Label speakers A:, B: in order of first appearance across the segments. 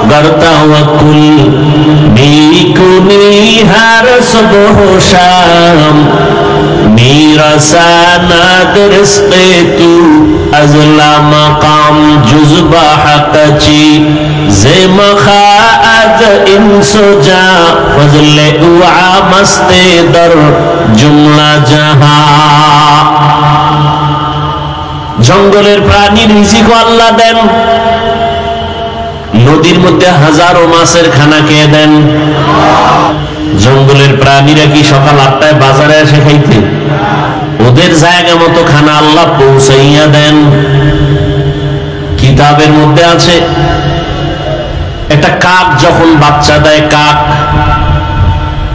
A: गर तवक्कुल नीकुनी हर सुबह शाम मेरा सनद रिज़्क़े तू अज़ला मकाम जुज़बा हक़ची ज़े मखाअद इंसुजा फज़ले उआ मस्ते दर जुमला जहां। जंगलेर प्राणी রিজিক আল্লাহ দেন, নদীর মধ্যে হাজারো মাছের খানা কে দেন? জঙ্গলের প্রাণীরা কি সকাল 8টায় বাজারে এসে খাইতে? ওদের জায়গা মতো খানা আল্লাহ পৌঁছাইয়া দেন। কিতাবের মধ্যে আছে একটা কাক যখন বাচ্চা দেয়, কাক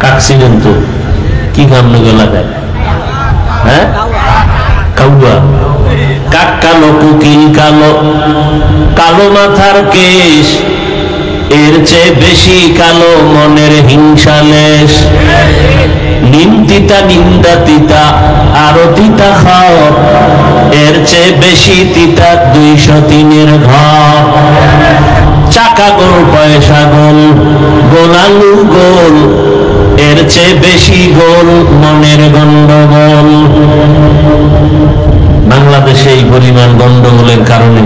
A: কাক ছিলেন তো কি কামনে গলা দেয়? হ্যাঁ, কাউয়া। কাক কালো, কুকিল কালো, কালো মাথার কেশ, এর চেয়ে বেশি কালো মনের হিংসা লেশ। নিম তিতা নিন্দা তিতা আরো তিতা খাও, এর চেয়ে বেশি তিতা 203-এর ঘর। চাকা গোল পয়সা গোল, গোলালু গোল, এর চেয়ে বেশি গোল মনের গন্ডগোল। বাংলাদেশে এই পরিমাণ গন্ডগোলের কারণে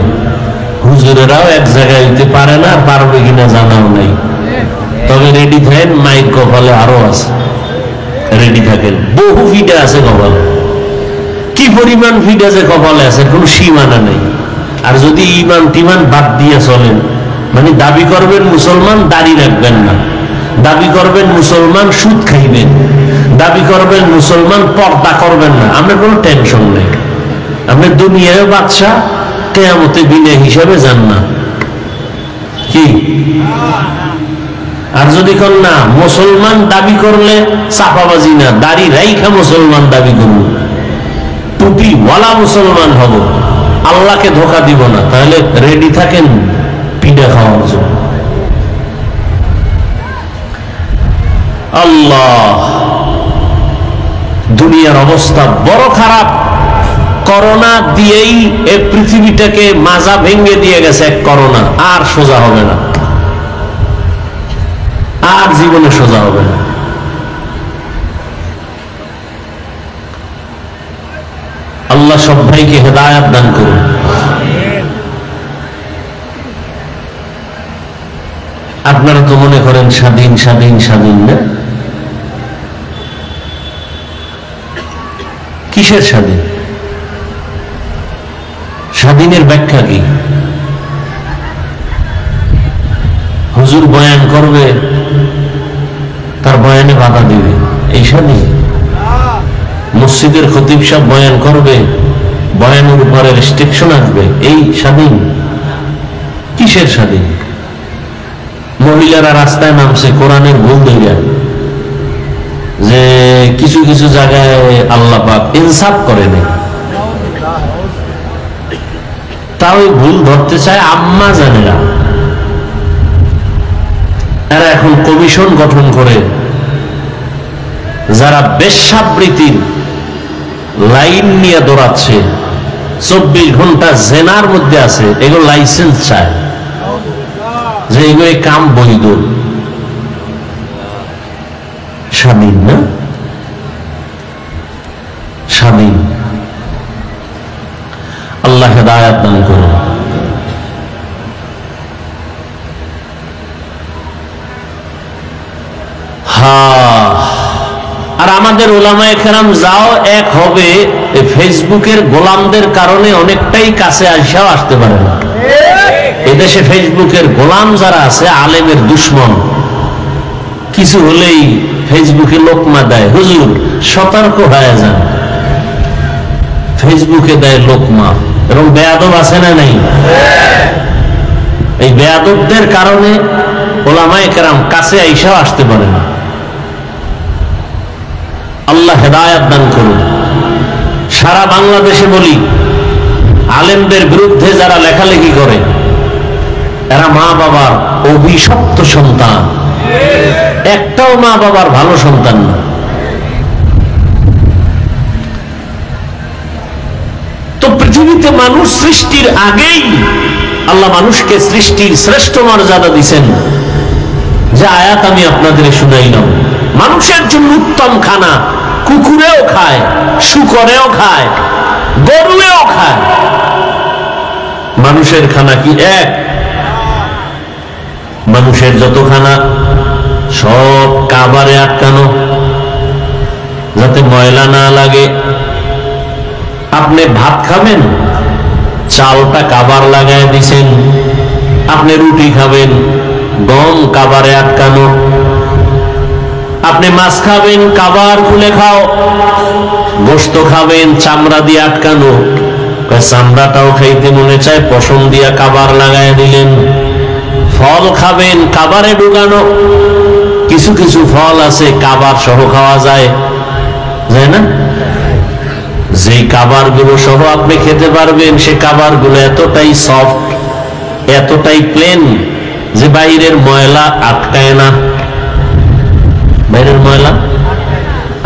A: হুজুরেরাও এক জায়গায় হইতে পারে না, পারবে কিনা জানাও নাই। তবে রেডি থাকেন, মাইক কপালে আরো আছে, রেডি থাকেন। বহু ফিটে আছে কপালে, কি পরিমাণ ফিট আছে কপালে আছে, কোন সীমানা নেই। আর যদি ইমান টিমান বাদ দিয়ে চলেন, মানে দাবি করবেন মুসলমান, দাড়ি রাখবেন না, দাবি করবেন মুসলমান, সুদ খাইবেন, দাবি করবেন মুসলমান, পর্দা করবেন না, আপনার কোনো টেনশন নেই। আপনি দুনিয়ায় বাদশা, কিয়ামতে বিনা হিসাবে যান না কি? আর যদি কোন না মুসলমান দাবি করলে চাপাবাজি না, দাড়ি রাইখা মুসলমান দাবি করব, টুপি ওয়ালা মুসলমান হব, আল্লাহকে ধোঁকা দিব না, তাহলে রেডি থাকেন পিঠা খাওয়ার জন্য। আল্লাহ, দুনিয়ার অবস্থা বড় খারাপ। করোনা দিয়েই এই পৃথিবীটাকে মাজা ভেঙে দিয়ে গেছে এক করোনা, আর সোজা হবে না, আর জীবনে সোজা হবে না। আল্লাহ সবাইকে হেদায়েত দান করুন। আপনারা তো মনে করেন স্বাধীন স্বাধীন স্বাধীন, না? কিসের স্বাধীন? স্বাধীনের ব্যাখ্যা কি? হুজুর বয়ান করবে, তার বয়ানে বাধা দিবে, এই স্বাধীন? মসজিদের খতিব সাহেব বয়ান করবে, বয়ানের উপরে রেস্ট্রিকশন আসবে, এই স্বাধীন? কিসের স্বাধীন? মহিলারা রাস্তায় নামছে কোরআনের ভুল ধইরা, যে কিছু কিছু জায়গায় আল্লাহ পাক ইনসাফ করে নেই, তাও ভুল ধরতে চায় আম্মা জানেরা। এরা এখন কমিশন গঠন করে, যারা বেশ্যাবৃত্তির লাইন নিয়ে দৌড়াচ্ছে, 24 ঘন্টা জেনার মধ্যে আছে, এগুলো লাইসেন্স চায়, যে এগুলো কাম বৈধ। স্বাধীন না? স্বাধীন। আল্লাহ হেদায়েত দান করুন। আর আমাদের উলামায়ে কেরাম যাও এক হবে, ফেসবুকের গোলামদের কারণে অনেকটাই কাছে আসাও আসতে পারে না। এদেশে ফেসবুকের গোলাম যারা আছে, আলেমের দুশ্মন, কিছু হলেই ফেসবুকে লোকমা দেয়। হুজুর সতর্ক হয়ে যান, ফেসবুকে দেয় লোকমা, এবং বেয়াদব আছে না নাই? এই বেয়াদবদের কারণে উলামায়ে কেরাম কাছে আইসাও আসতে পারে না। আল্লাহ হেদায়েত দান করুন। সারা বাংলাদেশে বলি, আলেমদের বিরুদ্ধে যারা লেখালেখি করে, এরা মা বাবার অভিশপ্ত সন্তান, একটাও মা বাবার ভালো সন্তান না। তো পৃথিবীতে মানুষ সৃষ্টির আগেই আল্লাহ মানুষকে সৃষ্টির শ্রেষ্ঠ মর্যাদা দিয়েছেন, যে আয়াত আমি আপনাদের শুনাইলাম। মানুষের জন্য উত্তম খানা কুকুরেও খায়, শুকরেও খায়, গরুয়েও খায়। মানুষের খানা কি এক? মানুষের যত খানা সব কাবারে আটকানো, যাতে ময়লা না লাগে। আপনি ভাত খাবেন, চালটা কাবার লাগায় দিছেন। আপনি রুটি খাবেন, গম কাবারে আটকানো। আপনি মাছ খাবেন, কাবার খুলে খাও। গোশত খাবেন, চামড়া দিয়ে আটকানো। চামড়াটাও খাইতে মনে চায়, পশম দিয়া কাবার লাগায় দিলেন। ফল খাবেন, কাবারে ঢুকানো। কিছু কিছু ফল আছে কাবার সহ খাওয়া যায়, যায় না? যেই কাবার গুলো সহ আপনি খেতে পারবেন, সে কাবার গুলো এতটাই সফট, এতটাই প্লেন, যে বাইরের ময়লা আটকায় না। বাইরের ময়লা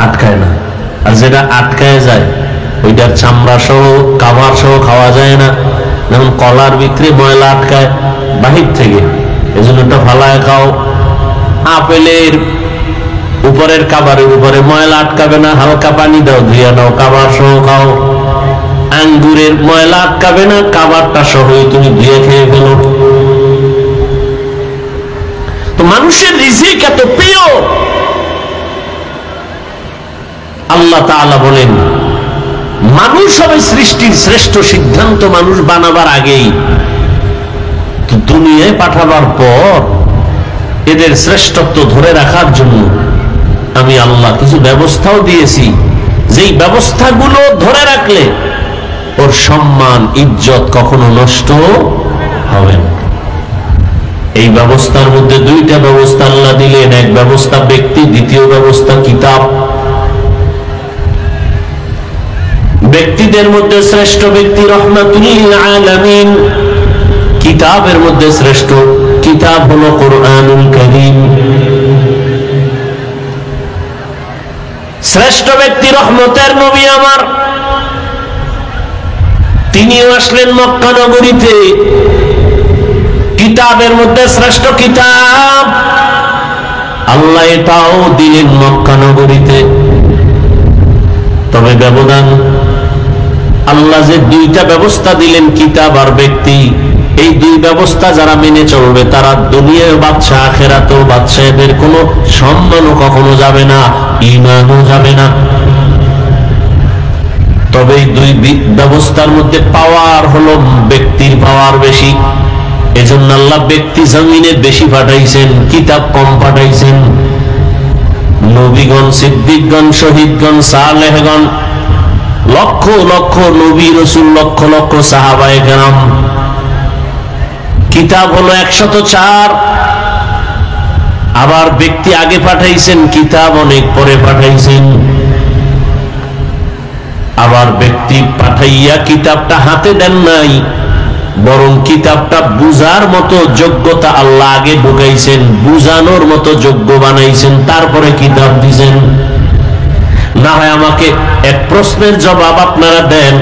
A: আটকায় না। আর যেটা আটকায় যায়, ওইটার চামড়া সহ কাবার সহ খাওয়া যায় না। যেমন কলার ভিতরে ময়লা আটকায় বাহির থেকে, এজন্য ওটা ফালায় খাও। আপেলের উপরের কাবারের উপরে ময়লা আটকাবে না, হালকা পানি দাও, ধুয়ে নাও, কাবার সহ খাও। আঙ্গুরের ময়লা আটকাবে না, কাবারটা সহ তুমি ধুয়ে খেয়ে ফেলো। তো মানুষের রিজিক এত প্রিয়। আল্লাহ তাআলা বলেন, মানুষ হবে সৃষ্টির শ্রেষ্ঠ। সিদ্ধান্ত মানুষ বানাবার আগেই, দুনিয়ায় পাঠাবার পর এদের শ্রেষ্ঠত্ব ধরে রাখার জন্য আমি আল্লাহ কিছু ব্যবস্থাও দিয়েছি, যেই ব্যবস্থাগুলো ধরে রাখলে ওর সম্মান ইজ্জত কখনো নষ্ট হবে না। এই ব্যবস্থার মধ্যে দুইটা ব্যবস্থা আল্লাহ দিলেন। এক ব্যবস্থা ব্যক্তি, দ্বিতীয় ব্যবস্থা কিতাব। ব্যক্তিদের মধ্যে শ্রেষ্ঠ ব্যক্তি রহমাতুল লিল আলামিন। কিতাবের মধ্যে শ্রেষ্ঠ কিতাব হলো কোরআনুল কারীম। শ্রেষ্ঠ ব্যক্তি রহমতের নবী আমার, তিনিও আসলেন মক্কা নগরীতে। কিতাবের মধ্যে শ্রেষ্ঠ কিতাব আল্লাহ এটাও দিলেন মক্কা নগরীতে। তবে ব্যবধান, আল্লাহ যে দুইটা ব্যবস্থা দিলেন, কিতাব আর ব্যক্তি, এই দুই ব্যবস্থা যারা মেনে চলবে তারা দুনিয়ায় বাদশা, আখিরাতেও বাদশা। এদের কোনো সম্মানও কখনো যাবে না, ঈমানও যাবে না। তবে এই দুই ব্যবস্থার মধ্যে পাওয়ার হলো ব্যক্তির পাওয়ার বেশি। এজন্য আল্লাহ ব্যক্তি জমিনে বেশি পাঠাইছেন, কিতাব কম পাঠাইছেন। নবীগণ, সিদ্দিকগণ, শহীদগণ, সালেহগণ, লক্ষ লক্ষ নবী রাসূল, লক্ষ লক্ষ সাহাবায়ে কেরাম। কিতাব হলো 104। আবার ব্যক্তি আগে পাঠাইছেন, কিতাব অনেক পরে পাঠাইছেন। আবার ব্যক্তি পাঠাইয়া কিতাবটা হাতে দেন নাই, বরং কিতাবটা বুঝার মতো যোগ্যতা আল্লাহ আগে ঢুকাইছেন, বুঝানোর মতো যোগ্য বানাইছেন, তারপরে কিতাব দিছেন। না হয় আমাকে এক প্রশ্নের জবাব আপনারা দেন,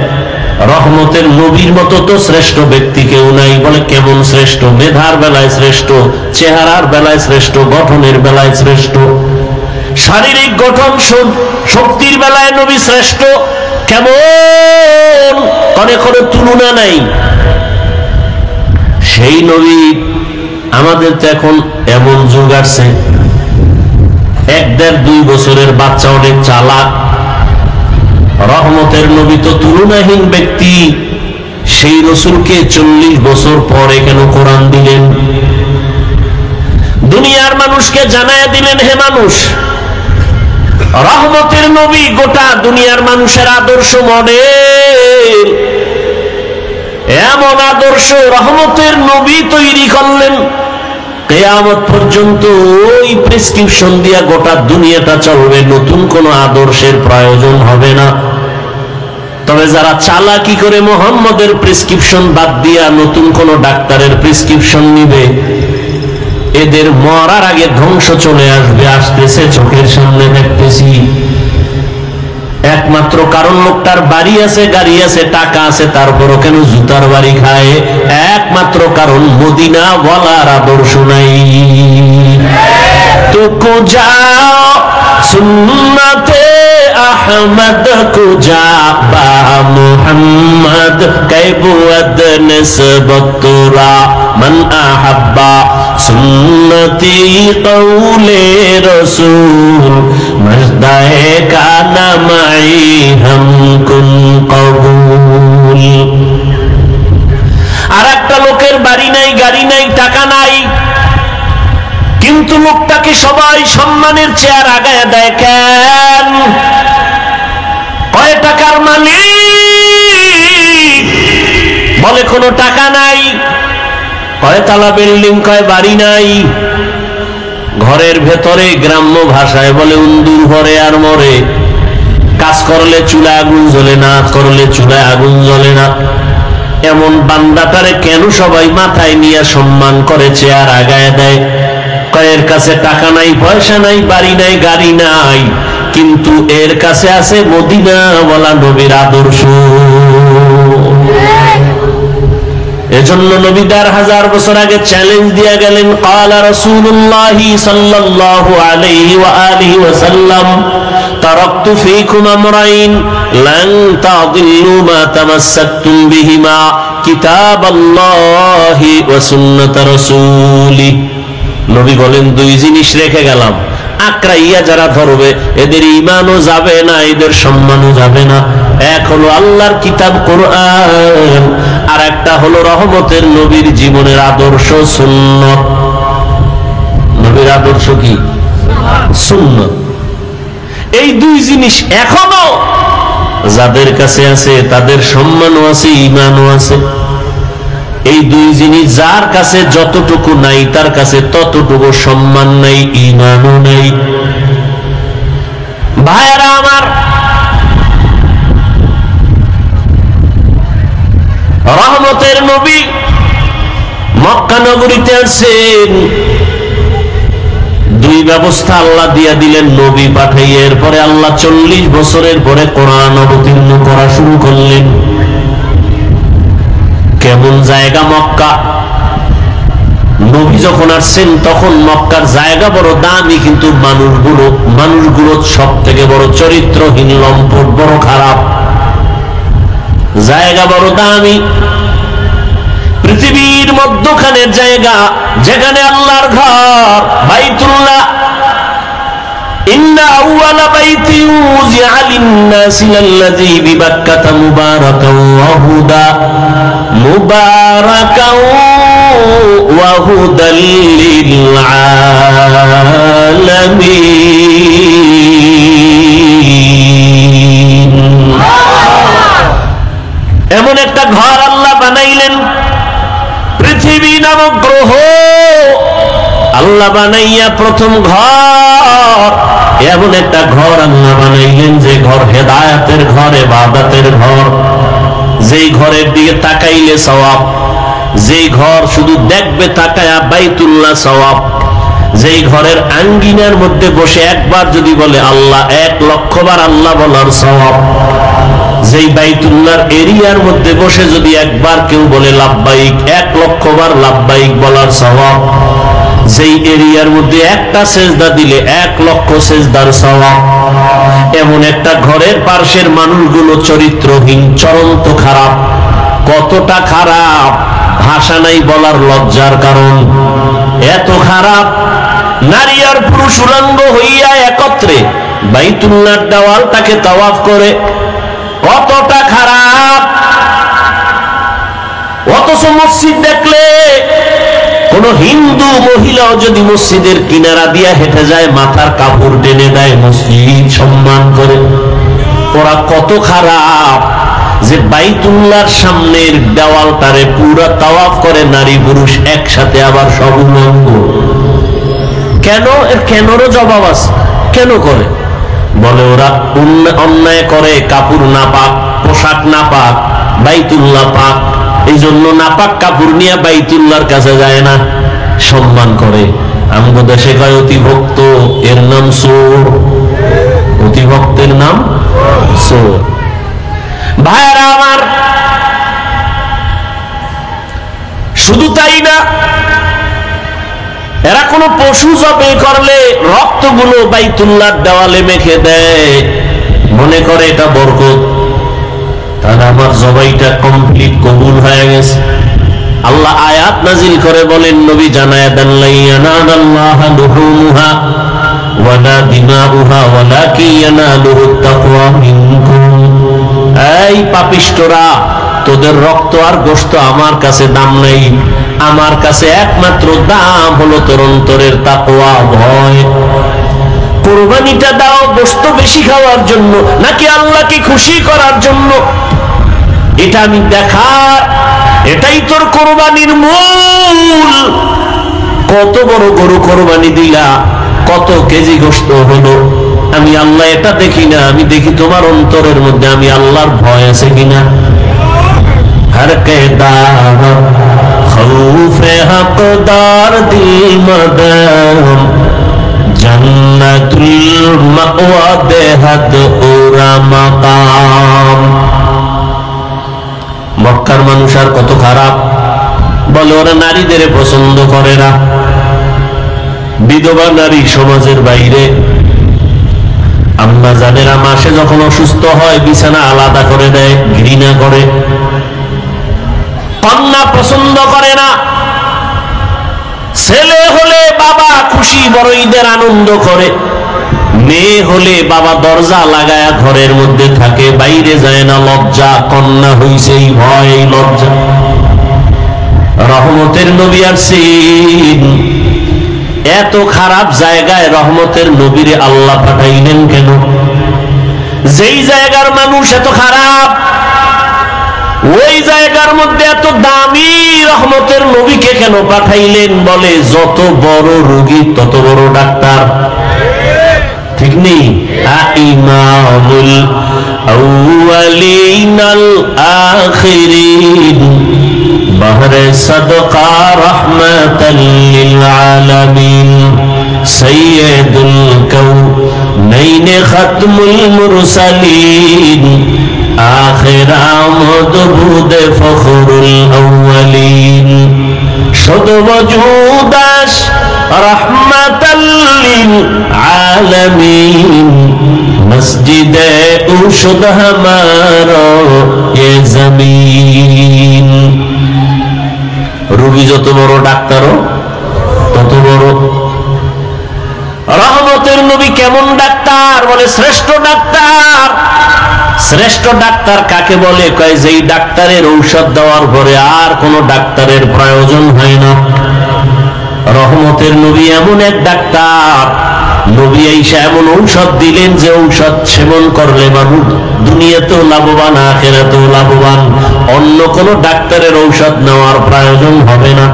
A: রহমতের নবীর মতো তো শ্রেষ্ঠ ব্যক্তি কেউ নাই। বলে কেমন শ্রেষ্ঠ? মেধার বেলায় শ্রেষ্ঠ, চেহারার বেলায় শ্রেষ্ঠ, গঠনের বেলায় শ্রেষ্ঠ, শারীরিক গঠন শক্তির বেলায় নবী শ্রেষ্ঠ। কেমন? কোনো তুলনা নাই। সেই নবী আমাদের তো এখন এমন যুগ আসছে, 1-1.5-2 বছরের বাচ্চা অনেক চালাক। রহমতের নবী তো তুলনাহীন ব্যক্তি। সেই রাসূলকে 40 বছর পরে কেন কোরআন দিলেন? দুনিয়ার মানুষকে জানায় দিলেন, হে মানুষ, রহমতের নবী গোটা দুনিয়ার মানুষের আদর্শ মডেল। এমন আদর্শ রহমতের নবী তৈরি করলেন, কিয়ামত পর্যন্ত ওই প্রেসক্রিপশন দিয়া গোটা দুনিয়াটা চলবে, নতুন কোন আদর্শের প্রয়োজন হবে না। তবে যারা চালাকি করে মুহাম্মদের প্রেসক্রিপশন বাদ দিয়া নতুন কোন ডাক্তারের প্রেসক্রিপশন নিবে, এদের মরার আগে ধ্বংস চলে আসবে, আসতেছে, চোখের সামনে দেখতেছি। একমাত্র কারণ লোকটার বাড়ি আছে, গাড়ি আছে, টাকা আছে, তারপরও কেন জুতার বাড়ি খায়? একমাত্র কারণ মদিনা ওয়ালার আদর্শ নাই। তো কুজা সুন্নতে আহমদ কুজা বা মুহাম্মদ কাইবুদ নিসবতুরা মান আহাব্বা সুন্নতি কওলে রাসূল মজদায়ে কানা মাই হামকুন কবুল। আর একটা লোকের বাড়ি নাই, গাড়ি নাই, টাকা নাই, কিন্তু লোকটাকে সবাই সম্মানের চেয়ার আগায় দেয় কেন? কয় টাকার মালিক? বলে কোনো টাকা নাই। কয়তলা বিল্ডিং? কয় বাড়ি নাই। ঘরের ভেতরে গ্রাম্য ভাষায় বলে উন্দুর ভরে আর মরে। কাজ করলে চুলায় আগুন জ্বলে না, করলে চুলায় আগুন জ্বলে না। এমন বান্দাটারে কেন সবাই মাথায় নিয়ে সম্মান করে চেয়ার আগায় দেয়? এর কাছে টাকা নাই, পয়সা নাই, বাড়ি নাই, গাড়ি নাই, কিন্তু এর কাছে আছে মদিনাওয়ালা নবীর আদর্শ। এজন্য নবী ১৫০০ বছর আগে চ্যালেঞ্জ দিয়ে গেলেন, ক্বালা রাসূলুল্লাহি সাল্লাল্লাহু আলাইহি ওয়া আলিহি ওয়াসাল্লাম তারাকতু ফীকুম আমরাইন লান তাদিল্লু মা তামাসসাকতুম বিহিমা কিতাবাল্লাহি ওয়া সুন্নাত রাসূলি। নবী বলেন, দুই জিনিস রেখে গেলাম, আঁকড়াইয়া যারা ধরবে এদের ঈমানও যাবে না, এদের সম্মানও যাবে না। এক হলো আল্লাহর কিতাব কোরআন, আর একটা হলো রহমতের নবীর জীবনের আদর্শ সুন্নাত। নবীর আদর্শ কি? সুন্নাত। এই দুই জিনিস এখনো যাদের কাছে আছে তাদের সম্মানও আছে, ঈমানও আছে। এই দুই জিনিস যার কাছে যতটুকু নাই তার কাছে ততটুকু সম্মান নাই, ঈমানও নাই। ভাইরা আমার, রহমতের নবী মক্কা নগরীতে আসছেন, দুই ব্যবস্থা আল্লাহ দিয়া দিলেন নবী পাঠাইয়া। এরপরে আল্লাহ ৪০ বছরের পরে কোরআন অবতীর্ণ করা শুরু করলেন। কেমন জায়গা মক্কা? নবী যখন আসছেন তখন মক্কার জায়গা বড় দামি, কিন্তু মানুষগুলো সব থেকে বড় চরিত্রহীন, লম্পট, বড় খারাপ। জায়গা বড় দামি, পৃথিবীর মধ্যখানের জায়গা, যেখানে আল্লাহর ঘর বাইতুল্লাহ। ইন্না আউয়ালা বাইতিন উযিআ লিন-নাসি লাল্লাযী বিবাক্কাতা মুবারাকান ওয়া হুদা মুবারাকান ওয়া হুদাল লিল আলামিন। এমন একটা ঘর আল্লাহ বানাইলেন, পৃথিবী নামক গ্রহ আল্লাহ বানাইয়া প্রথম ঘর, এমন একটা ঘর আল্লাহ বানাইলেন যে ঘর হেদায়েতের ঘর, ইবাদতের ঘর, যেই ঘরের দিকে তাকাইলে সওয়াব, যেই ঘর শুধু দেখবে তাকায়া বাইতুল্লাহ সওয়াব, যেই ঘরের আঙ্গিনার মধ্যে বসে একবার যদি বলে আল্লাহ, ১,০০,০০০ বার আল্লাহ বলার সওয়াব, যেই বাইতুল্লাহর এরিয়ার মধ্যে বসে যদি একবার কেউ বলে লাব্বাইক, ১,০০,০০০ বার লাব্বাইক বলার সওয়াব, যেই এরিয়ার মধ্যে একটা সেজদা দিলে ১,০০,০০০ সেজদার সওয়াব। এমন একটা ঘরের পার্শ্বের মানুষগুলো চরিত্রহীন, চরন্ত খারাপ। কতটা খারাপ ভাষা নাই বলার, লজ্জার কারণ। এত খারাপ, নারী আর পুরুষ উলঙ্গ হইয়া একত্রে বাইতুল্লাহর দেওয়ালটাকে তাওয়াফ করে। কতটা খারাপ! অথচ মসজিদ দেখলে কোন হিন্দু মহিলাও যদি মসজিদের কিনারা দিয়া হেঁটে যায়, মাথার কাপড় টেনে দেয়, মসজিদ সম্মান করে। ওরা কত খারাপ যে বাইতুল্লাহর সামনের দেওয়ালটারে পুরা তাওয়াফ করে নারী পুরুষ একসাথে, আবার সব উলঙ্গ। কেন? এর কেনরও জবাব আছে। কেন করে? বলে ওরা অন্যায় করে, কাপড় না পাক, পোশাক না পাক, বাইতুল্লাহ পাক, এই জন্য নাপাক কাপড় নিয়ে বাইতুল্লাহর কাছে যায় না, সম্মান করে। আমগো দেশে কয় অতি ভক্ত, এর নাম চোর। অতিভক্তের নাম চোর। ভাইরা আমার, শুধু তাই না, এরা কোন পশু জবাই করলে রক্তগুলো বাইতুল্লাহর দেওয়ালে মেখে দেয়, মনে করে এটা বরকত। তাহলে আমার জবাইটা কমপ্লিট কবুল হয়ে গেছে। আল্লাহ আয়াত নাজিল করে বলেন, নবী জানায়া দেন, লা ইয়ানালাল্লাহু লুহুমুহা ওয়ালা দিমাউহা ওয়ালাকিন ইয়ানালুহুত তাকওয়া মিনকুম। এই পাপিষ্টরা, তোদের রক্ত আর গোশত আমার কাছে দাম নেই, আমার কাছে একমাত্র দাম হলো তোর অন্তরের তাকওয়া, ভয়। কুরবানিটা দাও গোশত বেশি খাওয়ার জন্য নাকি আল্লাহকে খুশি করার জন্য? এটা আমি দেখার, এটাই তোর কোরবানির মূল। কত বড় গরু কোরবানি দিলা, কত কেজি গোশত হলো, আমি আল্লাহ এটা দেখি না, আমি দেখি তোমার অন্তরের মধ্যে আমি আল্লাহর ভয় আছে কিনা। हर के दाम खौफे हकदार दिल मदम जन्नतुल मअवा बेहद उरा मकाम। মক্কার মানুষ আর কত খারাপ, বলে ওরা নারীদের পছন্দ করে না। বিধবা নারী সমাজের বাইরে। আম্মা জানেরা মাসে যখন অসুস্থ হয় বিছানা আলাদা করে দেয়, ঘৃণা করে। কন্যা পছন্দ করে না। ছেলে হলে বাবা খুশি, বড় ঈদের আনন্দ করে। মেয়ে হলে বাবা দরজা লাগায়া ঘরের মধ্যে থাকে, বাইরে যায় না, লজ্জা। কন্যা হইছে এই ভয়, এই লজ্জা। রহমতের নবী আসছেন, এত খারাপ জায়গায় রহমতের নবীরে আল্লাহ পাঠাইলেন কেন? যেই জায়গার মানুষ এত খারাপ, ওই জায়গার মধ্যে এত দামি রহমতের নবীকে কেন পাঠাইলেন? বলে যত বড় রোগী তত বড় ডাক্তার, ঠিক নেই? ইমামুল আউয়ালিন আল আখিরিন বহরে সাদকা রাহমাতাল লিল আলামিন সাইয়্যিদুল কাউনাইন খাতমুল মুরসালিন আখির আমদ বুদে ফখরুল আউয়ালিন শুদ ওজুদাস রাহমাতাল লিল আলামিন মসজিদে উশুদ হামারা ये जमीन। রোগী যত বড় ডাক্তারও তত বড়। রহমতের নবী কেমন ডাক্তার? বলে শ্রেষ্ঠ ডাক্তার। শ্রেষ্ঠ ডাক্তার কাকে বলে? কয় যেই ডাক্তারের ঔষধ দেওয়ার পরে আর কোন ডাক্তারের প্রয়োজন হয় না। রহমতের নবী এমন এক ডাক্তার, নবী আইসা এমন ঔষধ দিলেন যে ঔষধ সেবন করলে মানুষ দুনিয়াতেও লাভবান, আখিরাতেও লাভবান। অন্য কোন ডাক্তারের ঔষধ নেওয়ার প্রয়োজন হবে না।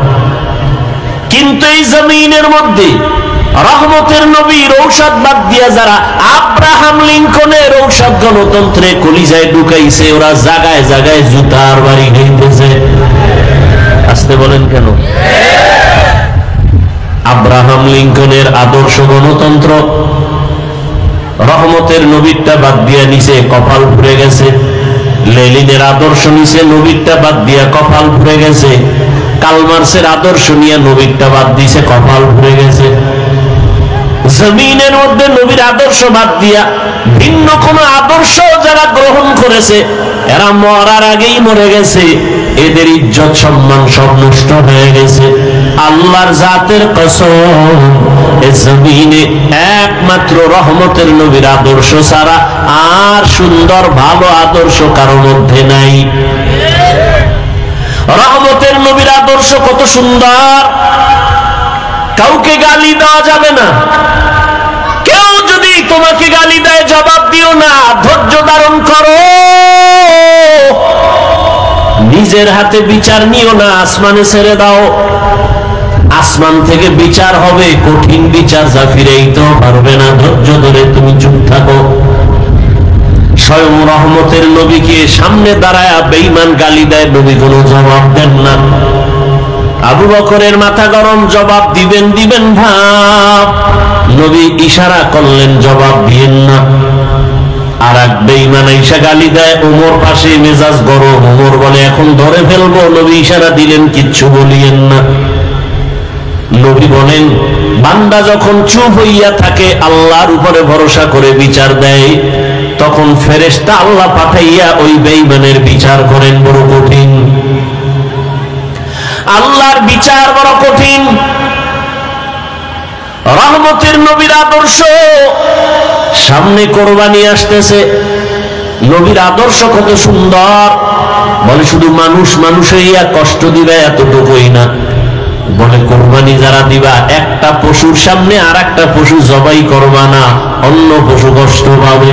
A: কিন্তু এই জমিনের মধ্যে রহমতের নবীর ঔষধ বাদ দিয়া যারা আব্রাহাম লিঙ্কনের ঔষধ গণতন্ত্রে কলিজায় ঢুকাইছে, ওরা জায়গায় জায়গায় জুতার বাড়ি খাইতেছে। আসতে বলেন কেন? আব্রাহাম লিঙ্কনের আদর্শ গণতন্ত্র রহমতের নবীরটা বাদ দিয়া নিছে, কপাল ভরে গেছে। লেনিনের আদর্শ নিছে, নবীরটা বাদ দিয়া কপাল ভরে গেছে। কালমার্সের আদর্শ নিয়ে নবীরটা বাদ দিছে, কপাল ভরে গেছে। জমিনের মধ্যে নবীর আদর্শ বাদ দিয়া ভিন্ন কোন আদর্শ যারা গ্রহণ করেছে, এরা মরার আগেই মরে গেছে। এদের ইজ্জত সম্মান সব নষ্ট হয়ে গেছে। আল্লাহর জাতের কসম, এ জমিনে একমাত্র রহমতের নবীর আদর্শ ছাড়া আর সুন্দর ভালো আদর্শ কারো মধ্যে নাই। রহমতের নবীর আদর্শ কত সুন্দর! কাউকে গালি দেওয়া যাবে না। কেউ যদি তোমাকে গালি দেয় জবাব দিও না, ধৈর্য ধারণ করো। নিজের হাতে বিচার নিও না, আসমানে ছেড়ে দাও। আসমান থেকে বিচার হবে, কঠিন বিচার, যা ফিরেইতেও পারবে না। ধৈর্য ধরে তুমি চুপ থাকো। স্বয়ং রহমতের নবীকে সামনে দাঁড়ায় বেঈমান গালি দেয়, নবী কোনো জবাব দেন না। আবু বকরের মাথা গরম, জবাব দিবেন ভাব, নবী ইশারা করলেন জবাব দিয়েন না। আর এক বেঈমান ঈশা গালি দেয়, ওমর পাশে, মেজাজ গরম। ওমর বলে এখন ধরে ফেলবো। নবী ইশারা দিলেন কিচ্ছু বলিয়েন না। নবী বলেন বান্দা যখন চুপ হইয়া থাকে, আল্লাহর উপরে ভরসা করে বিচার দেয়, তখন ফেরেশতা আল্লাহ পাঠাইয়া ওই বেঈমানের বিচার করেন। বড় কঠিন, আল্লাহর বিচার বড় কঠিন। রহমতের নবীর আদর্শ, সামনে কোরবানি আসতেছে, নবীর আদর্শ কত সুন্দর। বলে শুধু মানুষ মানুষইয়া কষ্ট দিবে এতটুকুই না, বলে কোরবানি যারা দিবা একটা পশুর সামনে আর একটা পশু জবাই করবা না, অন্য পশু কষ্ট পাবে।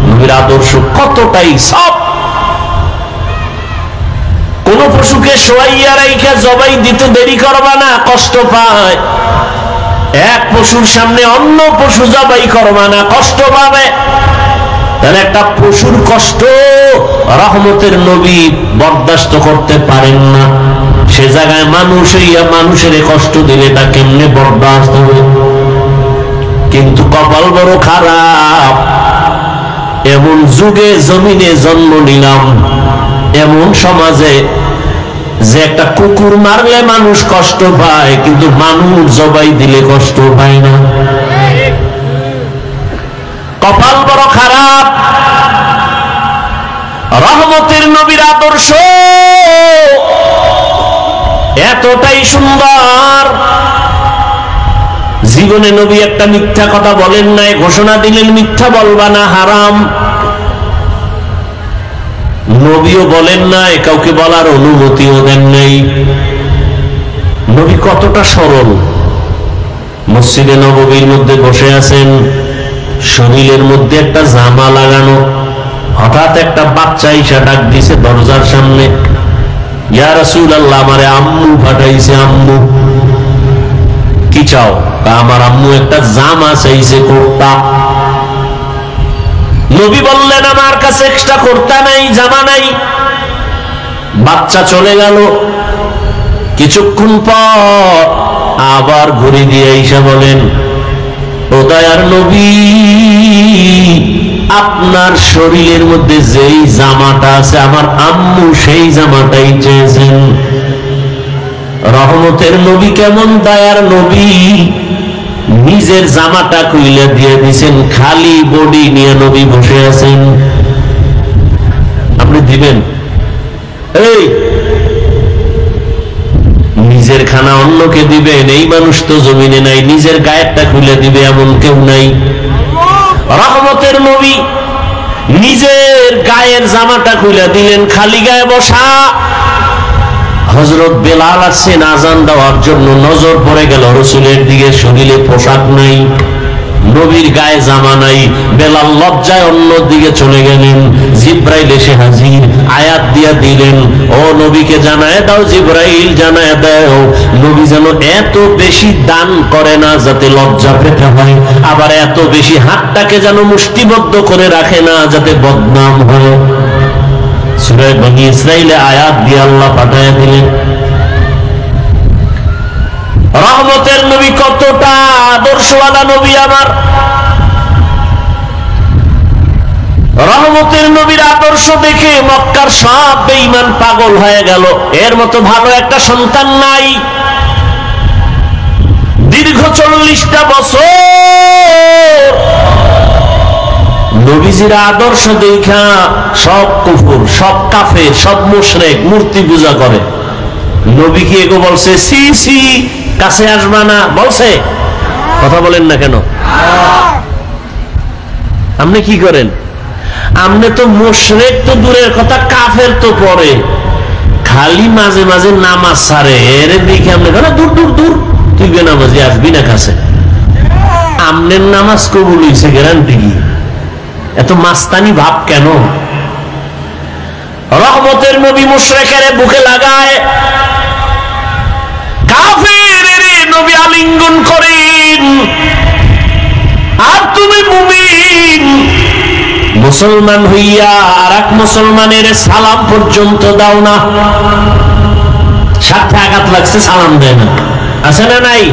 A: নবীর আদর্শ কতটাই সব। কোন পশুকে শোয়াইয়া রাইখা জবাই দিতে দেরি করবা না, কষ্ট পায়। এক পশুর সামনে অন্য পশু জবাই করবা না, কষ্ট পাবে। তাহলে একটা পশুর কষ্ট রহমতের নবী বরদাস্ত করতে পারেন না। সে জায়গায় মানুষ হইয়া মানুষের কষ্ট দিলে তা কেমনে বরদাস্ত হবে? কিন্তু কপাল বড় খারাপ, এমন যুগে জমিনে জন্ম নিলাম, এমন সমাজে যে একটা কুকুর মারলে মানুষ কষ্ট পায়, কিন্তু মানুষ জবাই দিলে কষ্ট পায় না। কপাল বড় খারাপ। রহমতের নবীর আদর্শ এতটাই সুন্দর, জীবনে নবী একটা মিথ্যা কথা বলেন নাই, ঘোষণা দিলেন মিথ্যা বলবা না, হারাম। নবীও বলেন নাই, কাউকে বলার অনুমতিও দেন নাই। নবী কতটা সরল। মসজিদে নববীর মধ্যে বসে আছেন, শরীরের মধ্যে একটা জামা লাগানো, হঠাৎ একটা বাচ্চা ইসা ডাক দিছে দরজার সামনে, ইয়া রাসূলুল্লাহ, আমারে আম্মু পাঠাইছে। আম্মু কি চাও? আমার আম্মু একটা জামা চাইছে, কুর্তা। নবী বললেন আমার কাছে এক্সট্রা কুর্তা নাই, জামা নাই। বাচ্চা চলে গেল। কিছুক্ষণ পর আবার ঘুরে দিয়ে ঈশা বলেন, ও দয়ার নবী, আপনার শরীরের মধ্যে যেই জামাটা আছে আমার আম্মু সেই জামাটাই চেয়েছেন। রহমতের নবী কেমন দয়ার নবী, নিজের জামাটা খুইলা দিয়ে দিছেন, খালি বডি নিয়ে নবী বসে আছেন। আপনি দিবেন? এই নিজের খানা অন্যকে দিবেন? এই মানুষ তো জমিনে নাই, নিজের গায়েরটা খুলে দিবে এমন কেউ নাই। রহমতের নবী নিজের গায়ের জামাটা খুলে দিলেন, খালি গায়ে বসা। হযরত বেলাল আসছেন আযান দেওয়ার জন্য, নজর পড়ে গেল রাসূলের দিকে, শরীরে পোশাক নাই, নবীর গায়ে জামা নাই। বেলাল লজ্জায় অন্য দিকে চলে গেলেন। জিবরাইল এসে হাজির, আয়াত দিয়া দিলেন, ও নবীকে জানায় দাও, জিবরাইল জানায় দাও, নবী যেন এত বেশি দান করে না যাতে লজ্জা পেতে হয়, আবার এত বেশি হাতটাকে যেন মুষ্টিবদ্ধ করে রাখে না যাতে বদনাম হয়। সূরা বনী ইসরাঈলে আয়াত দিয়ে আল্লাহ পাঠায় দিলেন। রহমতের নবী কতটা আদর্শওয়ালা নবী আমার। রহমতের নবীর আদর্শ দেখে মক্কার সব বেঈমান পাগল হয়ে গেল। এর মতো ভালো একটা সন্তান নাই। দীর্ঘ 40টা বছর নবীজির আদর্শ দেখা সব কুফর, সব কাফের, সব মুশরিক মূর্তি পূজা করে। নবী কি এগো বলছে সি সি কাছে আসবা না? বলছে? কথা বলেন না কেন? আপনি কি করেন? আপনি তো মুশরিক তো দূরের কথা, কাফের তো পরে, খালি মাঝে মাঝে নামাজ ছাড়ে। এর দিকে আপনি দূর দূর দূর, তুই বেনামাজি আসবি না কাছে। আমনের নামাজ কবুল হইছে গ্যারান্টি কি? এত মাস্তানি ভাব কেন? রহমতের নবী মুশরিকের বুকে লাগায়, কাফেরের নবী আলিঙ্গন করেন, আর তুমি মুমিন মুসলমান হইয়া আর এক মুসলমানের সালাম পর্যন্ত দাও না। সাথে আঘাত লাগছে, সালাম দেয় না, আছে না নাই?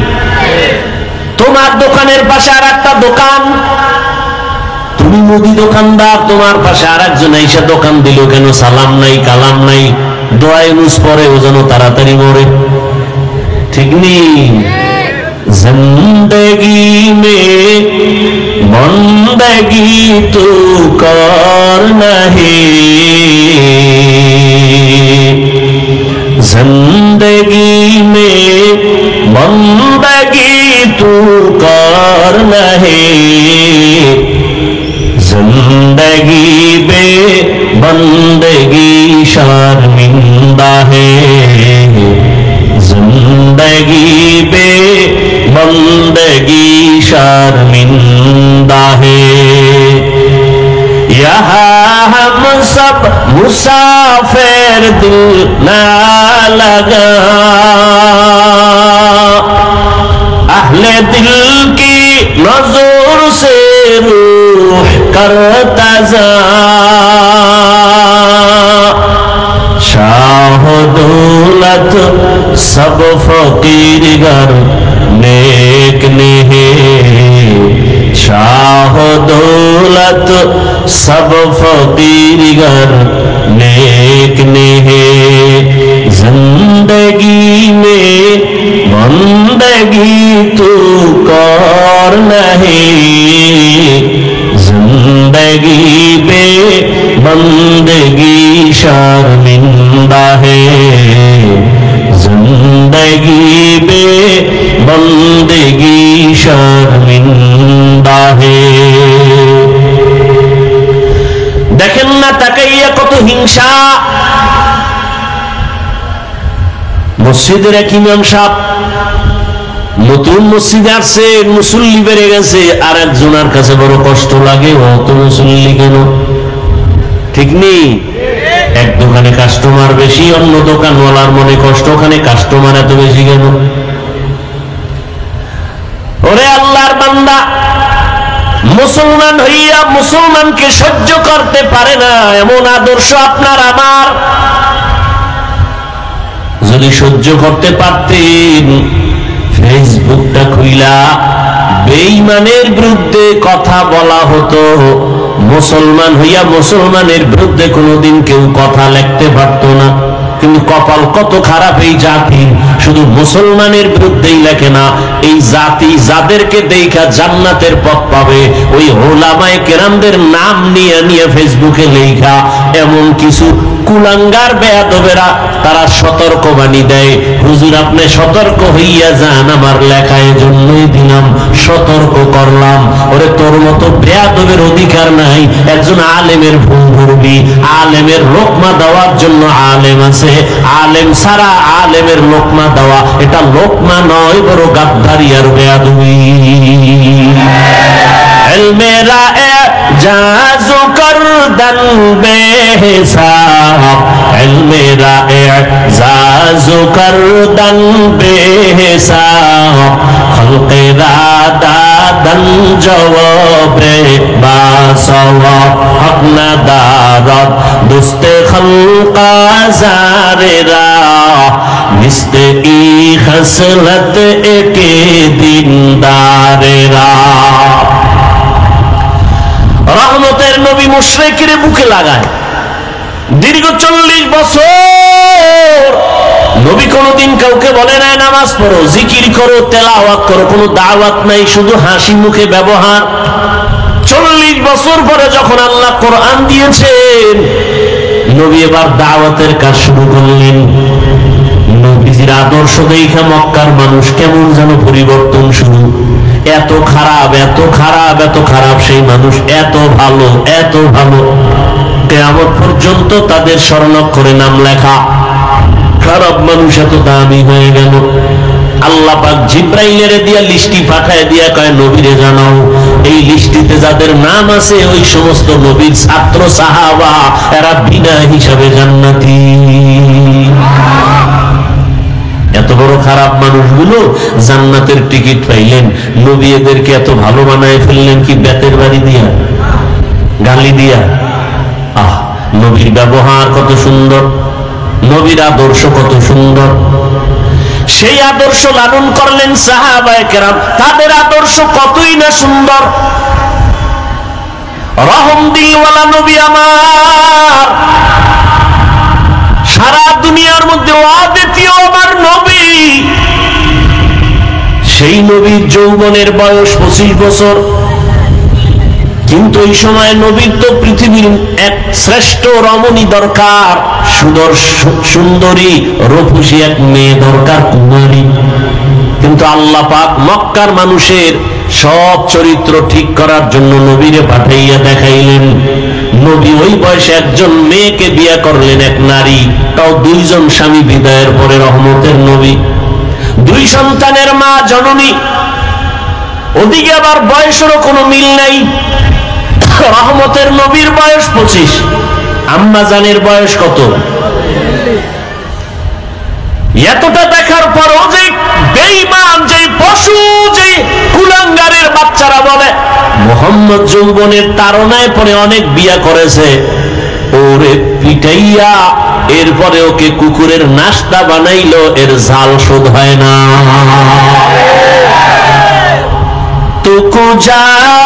A: তোমার দোকানের পাশে আর একটা দোকান, তুমি মুদি দোকানদার, তোমার পাশে আর একজন এসে দোকান দিল, কেন সালাম নাই কালাম নাই, দোয়া ইউনুস পরে ও যেন তাড়াতাড়ি মরে। ঠিক নেই? जिंदगी में बंदगी तू कर नहीं, जिंदगी में बंदगी तू कर नहीं, जिंदगी बे बंदगी शर्मिंदा है, जिंदगी बे बंदगी शर्मिंदा है। यहाँ हम सब मुसाफिर दिल ना लगा, अहले दिल की नजर से रूह करता जा, शाह दौलत सब फकीर गर नेक नहीं, शाह दौलत सब फकीर गर नेक नहीं, जिंदगी में बंदगी तू कर नहीं, जिंदगी बे बंदगी शर्मिंदा है, जिंदगी बे बंदगी शर्मिंदा है। দেখেন না তাকাইয়া কত হিংসা। মসজিদের এক ইমাম সাহেব নতুন মসজিদে আসছে, মুসল্লি বেড়ে গেছে, আর একজনের কাছে বড় কষ্ট লাগে, ও তো মুসল্লি কেন? ঠিক নেই? এক দোকানে কাস্টমার বেশি, অন্য দোকানওয়ালার মনে কষ্ট, ওখানে কাস্টমার এত বেশি কেন? ওরে আল্লাহর বান্দা, মুসলমান হইয়া মুসলমানকে সহ্য করতে পারে না, এমন আদর্শ আপনার আমার। যদি সহ্য করতে পারতেন, ফেসবুকটা খুইলা বেঈমানের বিরুদ্ধে কথা বলা হতো। মুসলমান হইয়া মুসলমানের বিরুদ্ধে কোনোদিন কেউ কথা লিখতে পারত না, কিন্তু কপাল কত খারাপ এই জাতি, শুধু মুসলমানের বিরুদ্ধেই লেখে না, এই জাতি যাদেরকে দেখা জান্নাতের পথ পাবে ওই ওলামায়ে কেরামদের নাম নিয়ে নিয়ে ফেসবুকে লেখা। এমন কিছু কুলাঙ্গার বেয়াদবেরা তারা সতর্কবাণী দেয়, হুজুর আপনি সতর্ক হইয়া যান, আমার লেখা এজন্যই দিলাম, সতর্ক করলাম। ওরে তোর মতো বেয়াদবের অধিকার নাই, একজন আলেমের ভুল ধরবি, আলেমের লোকমা দেওয়ার জন্য আলেম আছে, আলেম ছাড়া আলেমের লোকমা দেওয়া এটা লোকমা নয়, বড় গাদ্দারি আর বেয়াদবি। ইলমেরা এজাজু করদান বেহিসাব, ইলমেরা এজাজু করদান বেহিসাব, খলকেরা দাদান জওয়াবে বাসওয়াব, হক না দারদ দুস্তে খলকা জারেরা, মিস্তে ই খসলত একে দিনদারেরা। রহমতের নবী মুশরিকের বুকে লাগায় দীর্ঘ 40 বছর নবী কোনদিন কাউকে বলে নাই নামাজ পড়ো, জিকির করো, তেলাওয়াত করো, কোনো দাওয়াত নাই, শুধু হাসি মুখে ব্যবহার। 40 বছর পরে যখন আল্লাহ কোরআন দিয়েছেন, নবী এবার দাওয়াতের কাজ শুরু করলেন। নবীজির আদর্শ দেখে মক্কার মানুষ কেমন যেন পরিবর্তন শুরু। এত খারাপ, এত খারাপ, এত খারাপ সেই মানুষ এত ভালো, এত ভালো, কিয়ামত পর্যন্ত তাদের স্বর্ণাক্ষরে নাম লেখা। খারাপ মানুষ এত দামি হয়ে গেল। আল্লাহ পাক জিব্রাইলের দিয়া লিস্টি পাঠায় দিয়া কয় নবীরে জানাও, এই লিস্টিতে যাদের নাম আছে ওই সমস্ত নবীর ছাত্র সাহাবা, এরা বিনা হিসাবে জান্নাতি। এত বড় খারাপ মানুষগুলো জান্নাতের টিকিট পাইলেন, নবী এদেরকে এত ভালো বানায় ফেললেন কি বেতের বাড়ি দিয়া, গালি দিয়া। আহ, নবীর ব্যবহার কত সুন্দর, নবীর আদর্শ কত সুন্দর। সেই আদর্শ লালন করলেন সাহাবায়ে কেরাম, তাদের আদর্শ কতই না সুন্দর। রহম দিলওয়ালা নবী আমার, সারা দুনিয়ার মধ্যে অদ্বিতীয় আমার নবী। সেই নবীর যৌবনের বয়স 25 বছর, কিন্তু এই সময় নবীর তো পৃথিবীর এক শ্রেষ্ঠ রমণী দরকার, সুন্দরী রূপসী এক মেয়ে দরকার, কুমারী। কিন্তু আল্লাহ পাক মক্কার মানুষের সব চরিত্র ঠিক করার জন্য নবীরে পাঠাইয়া দেখাইলেন। নবী ওই বয়সে একজন মেয়েকে বিয়ে করলেন, এক নারী, তাও 2 জন স্বামী বিদায়ের পরে। রহমতের নবী, 2 সন্তানের মা, জননী। ওদিকে আবার বয়সেরও কোনো মিল নাই। রহমতের নবীর বয়স 25, আম্মা জানের বয়স কত? এতটা দেখার পরও যে বেঈমান, যে পশু, যে কুলাঙ্গারের বাচ্চারা বলে মুহাম্মদ যৌবনের তাড়নায় পরে অনেক বিয়া করেছে, ওরে পিটাইয়া এরপরে ওকে কুকুরের নাস্তা বানাইলো, এর ঝাল শোধ হয় না। তুকু যাও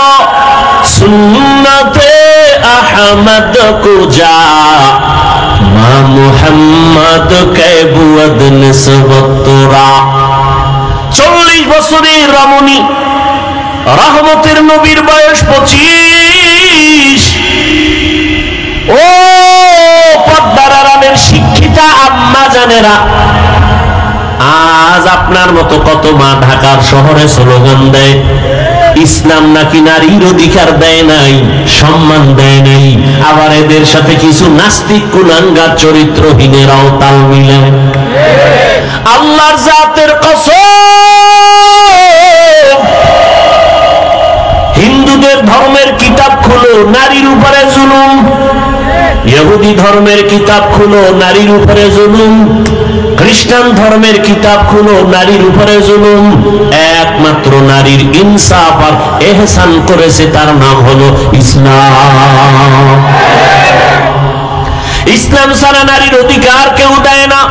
A: সুন্নতে আহমদ কো যা, মা মুহাম্মদ কে বুয়াদ নিসবত তোরা। 40 বছরের রমণী রহমতের নবীর বয়স 25। ও পর্দার আড়ালের শিক্ষিতা আম্মা জানেরা, আজ আপনার মতো কত মা ঢাকার শহরে স্লোগান দেয় ইসলাম নাকি নারীর অধিকার দেয় নাই, সম্মান দেয় নাই। আবার এদের সাথে কিছু নাস্তিক কুলাঙ্গার চরিত্রহীনেরাও তাল মিলে। আল্লাহর জাতের কসম, হিন্দুদের ধর্মের কিতাব খুলো, নারীর উপরে জুলুম। ইহুদি ধর্মের কিতাব খুলো, নারীর উপরে জুলুম। খ্রিস্টান ধর্মের কিতাব খুলো, নারীর উপরে জুলুম। একমাত্র নারীর ইনসাফ আর এহসান করেছে, তার নাম হলো ইসলাম। ইসলাম ছাড়া নারীর অধিকার কেউ দেয় না।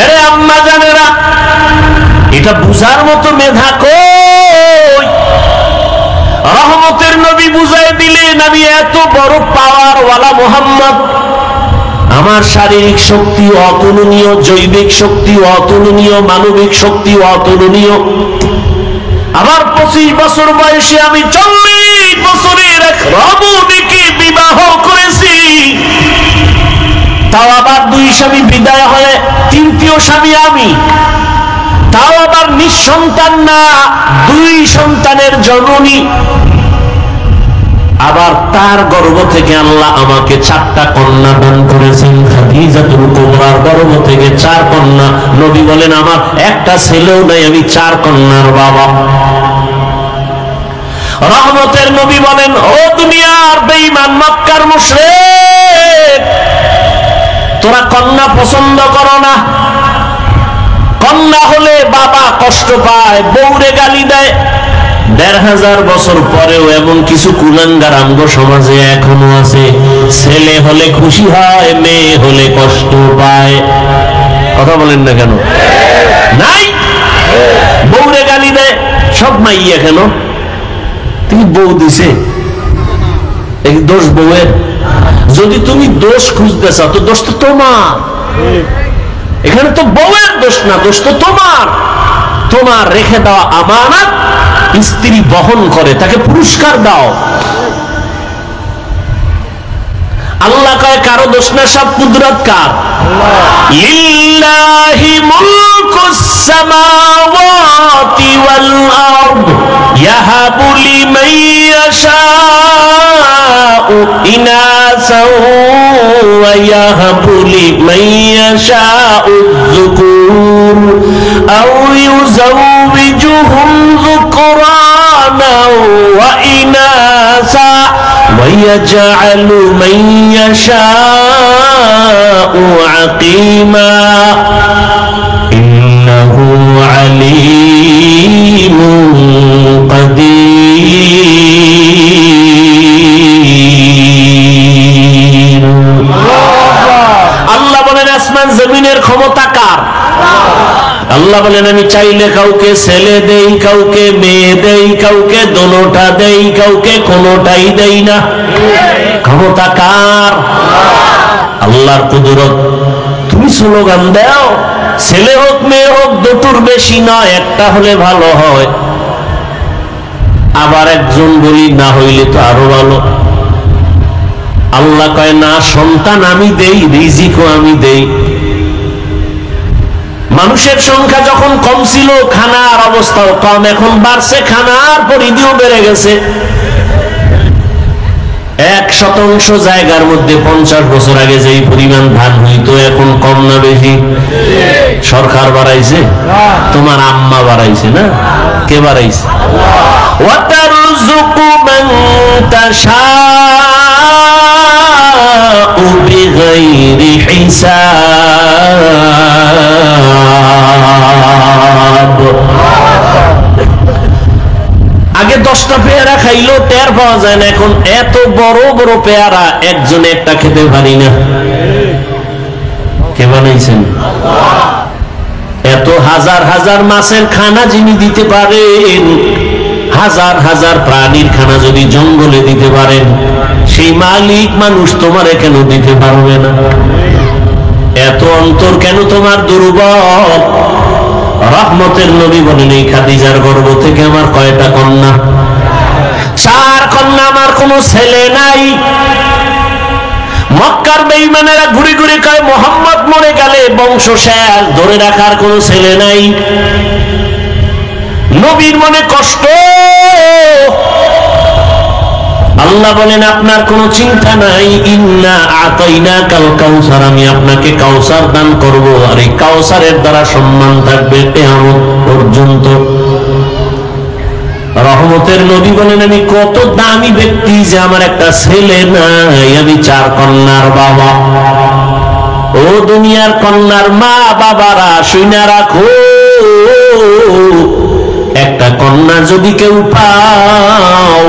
A: এরে আম্মা জানেরা, এটা বুঝার মতো মেধা কই? রহমতের নবী বুঝাই দিলেন, আমি এত বড় পাওয়ার ওয়ালা মুহাম্মদ, আমার শারীরিক শক্তি অতুলনীয়, জৈবিক শক্তি অতুলনীয়, মানবিক শক্তি অতুলনীয়। আবার 25 বছর বয়সে আমি 40 বছরের এক রমণীকে বিবাহ করেছি, তাও আবার 2 স্বামী বিদায় হয়ে 3য় স্বামী আমি, তাও আবার নিঃসন্তান না, 2 সন্তানের জননী। আবার তার গর্ভ থেকে আল্লাহ আমাকে 4টা কন্যা দান করেছেন। খাদিজাতুল কুবরার গর্ভ থেকে 4 কন্যা। নবী বলেন আমার একটা ছেলেও নাই, আমি 4 কন্যার বাবা। রহমতের নবী বলেন, ও দুনিয়ার বেঈমান মক্কার মুশরিক, তোরা কন্যা পছন্দ করো না। কন্যা হলে বাবা কষ্ট পায়, বউরে গালি দেয়। 1500 বছর পরেও এমন কিছু কুলাঙ্গার আমগো সমাজে এখনো আছে। ছেলে হলে খুশি হয়, মেয়ে হলে কষ্ট পায়। কথা বলেন না কেন? নাই, বউরে গালি দেয়। সব মাইয়া কেন? তুমি বউ দিছে, এই দোষ বউয়ের। যদি তুমি দোষ খুঁজতে চাও তো দোষ তো তোমার। এখানে তো বউয়ের দোষ না, দোষ তো তোমার। তোমার রেখে দেওয়া আমানত স্ত্রী বহন করে, তাকে পুরস্কার দাও। আল্লাহ কয় কারো দোষ না, সব কুদরত কার? লিল্লাহি মুলকুস সামাওয়াতি ওয়াল আরদ ইয়াহাবু লিমান ইয়াশাউ ইনাসাও ওয়া ইয়াহাবু লিমান ইয়াশাউ যুকুর আও ইউযাওবিজুহুম যুকরানা ওয়া ইনাসা ويجعل من يشاء عقيما إنه عليم قدير। আল্লাহ বলেন আসমান জমিনের ক্ষমতা কার? আল্লাহ বলেন আমি চাইলে কাউকে ছেলে দেই, কাউকে মেয়ে দেই, কাউকে দোনোটা দেই, কাউকে কোনোটাই দেই না। ক্ষমতা কার? আল্লাহর কুদরত। তুমি স্লোগান দাও, ছেলে হোক মেয়ে হোক দুটোর বেশি নয়, একটা হলে ভালো হয়। আবার একজন বলি না হইলে তো আরো ভালো। আল্লাহ কয় না, সন্তান আমি দেই, রিজিকও আমি দেই। মানুষের সংখ্যা যখন কম ছিল খানার অবস্থাও কম, এখন বাড়ছে, খানার পরিধিও বেড়ে গেছে। 1% জায়গার মধ্যে 50 বছর আগে যেই পরিমাণ ধান হইতো এখন কম না বেশি? সরকার বাড়াইছে? তোমার আম্মা বাড়াইছে না? কে বাড়াইছে? ওয়াতারযুকু মান তাশাউ বিগাইরি হিসাব। আগে 10টা পেয়ারা খাইলো টের পাওয়া যায় না, এখন এত বড় বড় পেয়ারা একজনে একটা খেতে পারি না। কে বানাইছেন? এত হাজার হাজার মাছের খানা যিনি দিতে পারেন, হাজার হাজার প্রাণীর খানা যদি জঙ্গলে দিতে পারেন, সেই মালিক মানুষ তোমারে কেন দিতে পারবে না? এত অন্তর কেন তোমার দুর্বল? রহমতের নবী বলেন এই খাদিজার গর্ভ থেকে আমার কয়টা কন্যা? 4 কন্যা, আমার কোনো ছেলে নাই। মক্কার বেঈমানেরা ঘুরে ঘুরে কয় মুহাম্মদ মরে গেলে বংশ শেষ, ধরে রাখার কোনো ছেলে নাই। নবীর মনে কষ্ট। আল্লাহ বলেন আপনার কোনো চিন্তা নাই, ইন্না আতাইনাকাল কাউসার, আমি আপনাকে কাউসার দান করব, আর এই কাউসারের দ্বারা সম্মান থাকবে কিয়ামত পর্যন্ত। রহমতের নবী বলেন আমি কত দামি ব্যক্তি যে আমার একটা ছেলে নাই, আমি 4 কন্যার বাবা। ও দুনিয়ার কন্যার মা বাবারা শুনে রাখো, একটা কন্যা যদি কেউ পাও,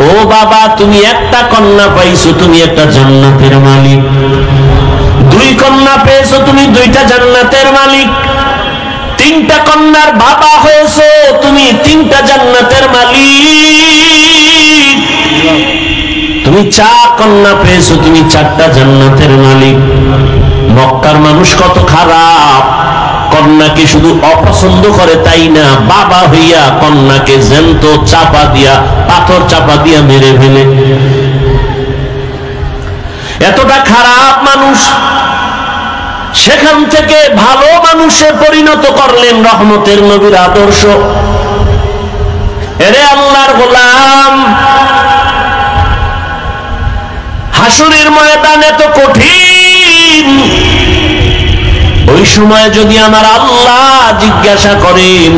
A: ও বাবা তুমি একটা কন্যা পাইছো, তুমি একটা জান্নাতের মালিক। 2 কন্যা পেয়েছো, তুমি 2টা জান্নাতের মালিক। 3টা কন্যার বাবা হয়েছো, তুমি 3টা জান্নাতের মালিক। তুমি 4 কন্যা পেয়েছো, তুমি 4টা জান্নাতের মালিক। মক্কার মানুষ কত খারাপ, কন্যাকে শুধু অপছন্দ করে তাই না, বাবা হইয়া কন্যাকে জ্যান্ত চাপা দিয়া, পাথর চাপা দিয়া মেরে ফেলে। এতটা খারাপ মানুষ, সেখান থেকে ভালো মানুষে পরিণত করলেন রহমতের নবীর আদর্শ। এরে আল্লাহর গোলাম, হাসরের ময়দান এত কঠিন, ওই সময় যদি আমার আল্লাহ জিজ্ঞাসা করেন,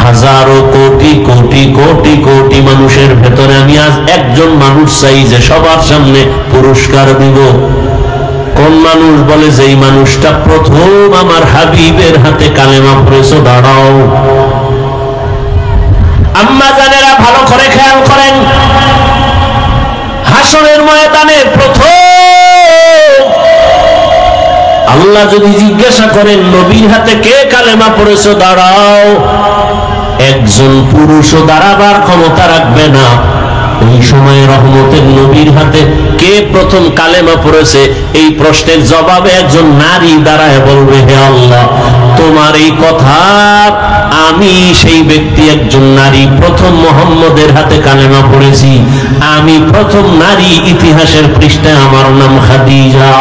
A: হাজারো কোটি কোটি কোটি কোটি মানুষের ভেতরে আমি আজ একজন মানুষ চাই যে সবার সামনে পুরস্কার দিব, কোন মানুষ? বলে যেই মানুষটা প্রথম আমার হাবিবের হাতে কালেমা পড়েছো, দাঁড়াও। আম্মা জানেরা ভালো করে খেয়াল করেন, হাসরের ময়দানে প্রথম আল্লাহ যদি জিজ্ঞাসা করেন নবীর হাতে কে কালেমা পড়েছো, দাঁড়াও, একজন পুরুষও দাঁড়াবার ক্ষমতা রাখবে না। ওই সময় রহমতের নবীর হাতে কে প্রথম কালেমা পড়েছে, এই প্রশ্নের জবাবে একজন নারী দাঁড়ায় বলবে, হে আল্লাহ, তোমার এই কথা আমি সেই ব্যক্তি, একজন নারী প্রথম মুহাম্মদের হাতে কালেমা পড়েছি, আমি প্রথম নারী, ইতিহাসের পৃষ্ঠায় আমার নাম খাদিজা।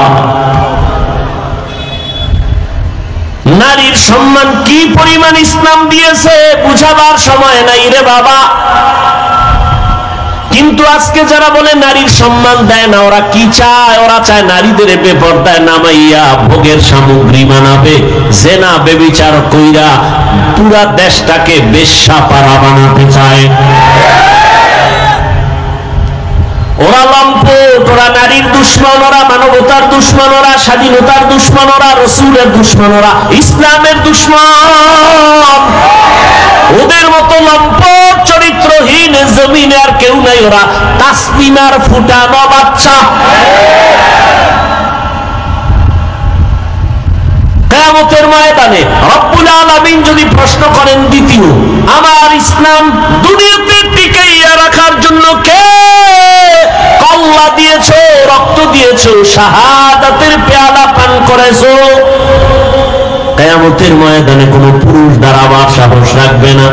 A: নারীর সম্মান কি পরিমাণ ইসলাম দিয়েছে বুঝাবার সময় নাই রে বাবা। কিন্তু আজকে যারা বলে নারীর সম্মান দেয় না, ওরা কি চায়? ওরা চায় নারীদের বেপরদায় নামাইয়া ভোগের সামগ্রী বানাবে, জেনা বেবিচার কইরা পুরা দেশটাকে বেশ্যাপাড়া বানাতে চায়। ওরা লম্পট, ওরা নারীর দুশ্মন, ওরা মানবতার দুশ্মন, ওরা স্বাধীনতার দুশ্মন, ওরা রসুলের দুশ্মন, ওরা ইসলামের দুশ্মন। ওদের মতো লম্পট চরিত্রহীন জমিনে আর কেউ নাই, ওরা তাসমিনার ফুটানো বাচ্চা। কিয়ামতের ময়দানে রব্বুল আলামিন যদি প্রশ্ন করেন দ্বিতীয়, আমার ইসলাম দুনিয়াতে টিকাইয়া রাখার জন্য কে কল্লা দিয়েছো, রক্ত দিয়েছো, শাহাদাতের পেয়ালা পান করেছো, কিয়ামতের ময়দানে কোনো পুরুষ দাঁড়াবার সাহস রাখবে না।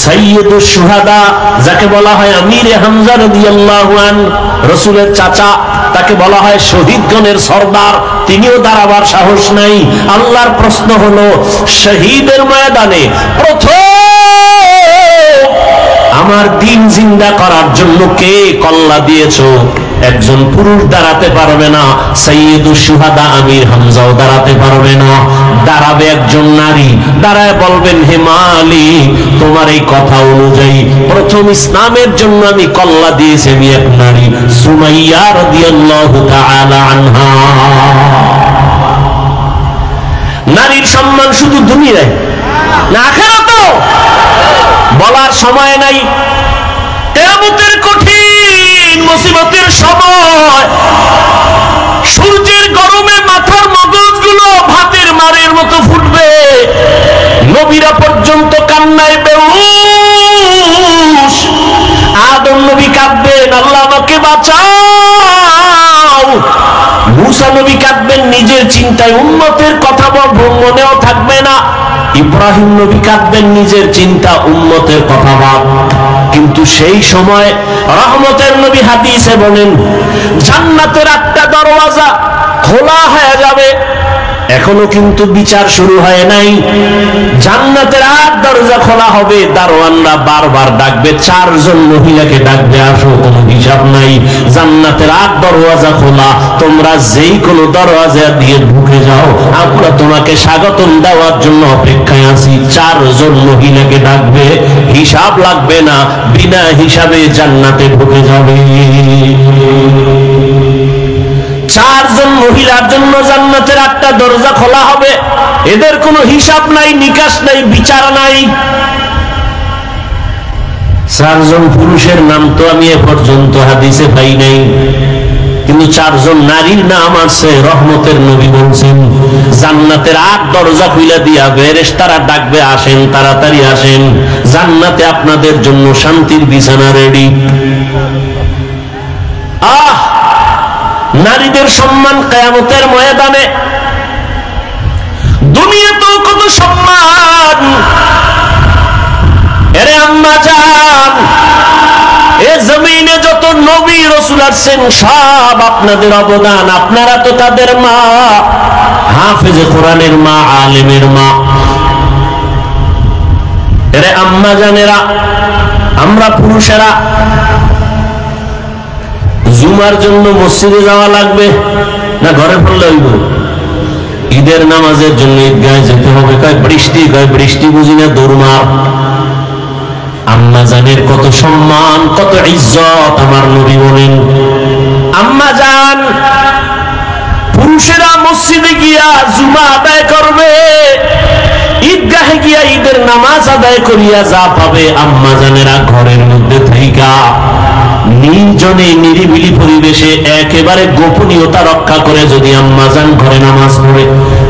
A: সাইয়্যিদুশ শুহাদা, যাকে বলা হয় আমিরে হামজা রাদিয়াল্লাহু আনহু, রাসূলের চাচা, তাকে বলা হয় শহীদগণের সরদার, তিনিও দাঁড়াবার সাহস নাই। আল্লাহর প্রশ্ন হলো, শহীদের ময়দানে প্রথম আমার দিন জিন্দা করার জন্য কে কল্লা দিয়েছো? একজন পুরুষ দাঁড়াতে পারবে না, সাইয়্যিদুশ শুহাদা আমির হামজাও দাঁড়াতে পারবে না। দাঁড়াবে একজন নারী, দাঁড়ায় বলবেন, হে মালিক, তোমার এই কথা অনুযায়ী প্রথম ইসলামের জন্য আমি কল্লা দিয়েছি আমি এক নারী, সুমাইয়া রাদিয়াল্লাহু তাআলা আনহা। নারীর সম্মান শুধু দুনিয়ায় না, আখিরাতেও বলার সময় নাই। কিয়ামতের কঠিন মুসিবতের সময় সূর্যের গরমে মাথার মগজগুলো ভাতের মারের মতো ফুটবে, নবীরা পর্যন্ত কান্নায় বেহুশ। আদম নবী কাঁদবেন, আল্লাহ আমাকে বাঁচাও। মুসা নবী কাঁদবেন নিজের চিন্তায়, উম্মতের কথা মনেও থাকবে না। ইব্রাহিম নবী কাঁদবেন নিজের চিন্তা, উম্মতের কথা ভাব। কিন্তু সেই সময় রহমতের নবী হাদিসে বলেন, জান্নাতের একটা দরওয়াজা খোলা হয়ে যাবে। এখনো কিন্তু বিচার শুরু হয় নাই। জান্নাতের আর দরজা খোলা হবে, দারোয়ানরা বারবার ডাকবে, 4 জন মহিলাকে ডাকবে, আসো, কোনো হিসাব নাই। জান্নাতের আর দরওয়াজা খোলা, তোমরা যেই কোনো দরওয়াজা দিয়ে ঢুকে যাও, আমরা তোমাকে স্বাগতম দেওয়ার জন্য অপেক্ষায় আছি। 4 জন মহিলাকে ডাকবে, হিসাব লাগবে না, বিনা হিসাবে জান্নাতে ঢুকে যাবে। 4 জন মহিলার জন্য জান্নাতের একটা দরজা খোলা হবে, এদের কোনো হিসাব নাই, নিকাশ নাই, বিচার নাই। 4 জন পুরুষের নাম তো আমি এ পর্যন্ত হাদিসে পাই নাই, কিন্তু 4 জন নারীর নাম আছে। রহমতের নবী বলছেন, জান্নাতের 8 দরজা খুলে দিয়া ফেরেশতারা ডাকবে, আসেন, তাড়াতাড়ি আসেন, জান্নাতে আপনাদের জন্য শান্তির বিছানা রেডি। নারীদের সম্মান কিয়ামতের ময়দানে। দুনিয়াতেও কত সম্মান। এরে আম্মা জান, এ জমিনে যত নবী রাসূল আছেন সব আপনাদের অবদান। আপনারা তো তাদের মা, হাফেজে কোরআনের মা, আলেমের মা। এরে আম্মা জানেরা, আমরা পুরুষেরা জুমার জন্য মসজিদে যাওয়া লাগবে না ঘরে পড়লে হইব? ঈদের নামাজের জন্য ঈদগাহে যেতে হবে, কয় বৃষ্টি বুঝি না, দৌড়মার। আম্মা জানের কত সম্মান, কত ইজ্জত আমার নবী বলেন। আম্মা জান, পুরুষেরা মসজিদে গিয়া জুমা আদায় করবে, ঈদগাহে গিয়া ঈদের নামাজ আদায় করিয়া যা পাবে, আম্মা জানেরা ঘরের মধ্যে থাইকা নির্জনে নিরিবিলি পরিবেশে একেবারে গোপনীয়তা রক্ষা করে যদি আম্মাজান ঘরে নামাজ পড়ে,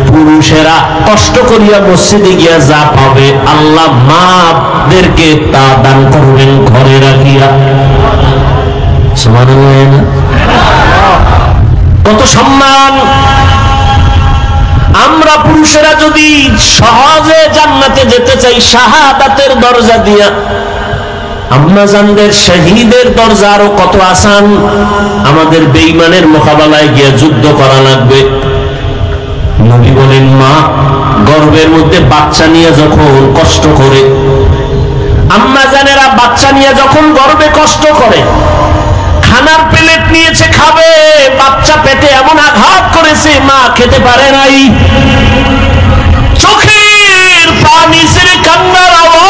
A: পুরুষেরা কষ্ট করিয়া মসজিদে গিয়া যা পাবে, আল্লাহ মাদেরকে তা দান করবেন ঘরে রাখিয়া। সুবহানাল্লাহ। কত সম্মান। আমরা পুরুষেরা যদি সহজে জান্নাতে যেতে চাই শাহাদাতের দরজা দিয়া, আম্মাজানদের শহীদের দরজা আরো কত আসান। আমাদের বেঈমানের মোকাবেলায় গিয়ে যুদ্ধ করা লাগবে। নবী বলেন, মা গর্ভের মধ্যে বাচ্চা নিয়ে যখন কষ্ট করে, আম্মাজানেরা বাচ্চা নিয়ে যখন গর্ভে কষ্ট করে, খানার প্লেট নিয়েছে, খাবে, বাচ্চা পেটে এমন আঘাত করেছে, মা খেতে পারে নাই, চোখের পানি ছেড়ে কান্নার আওয়াজ।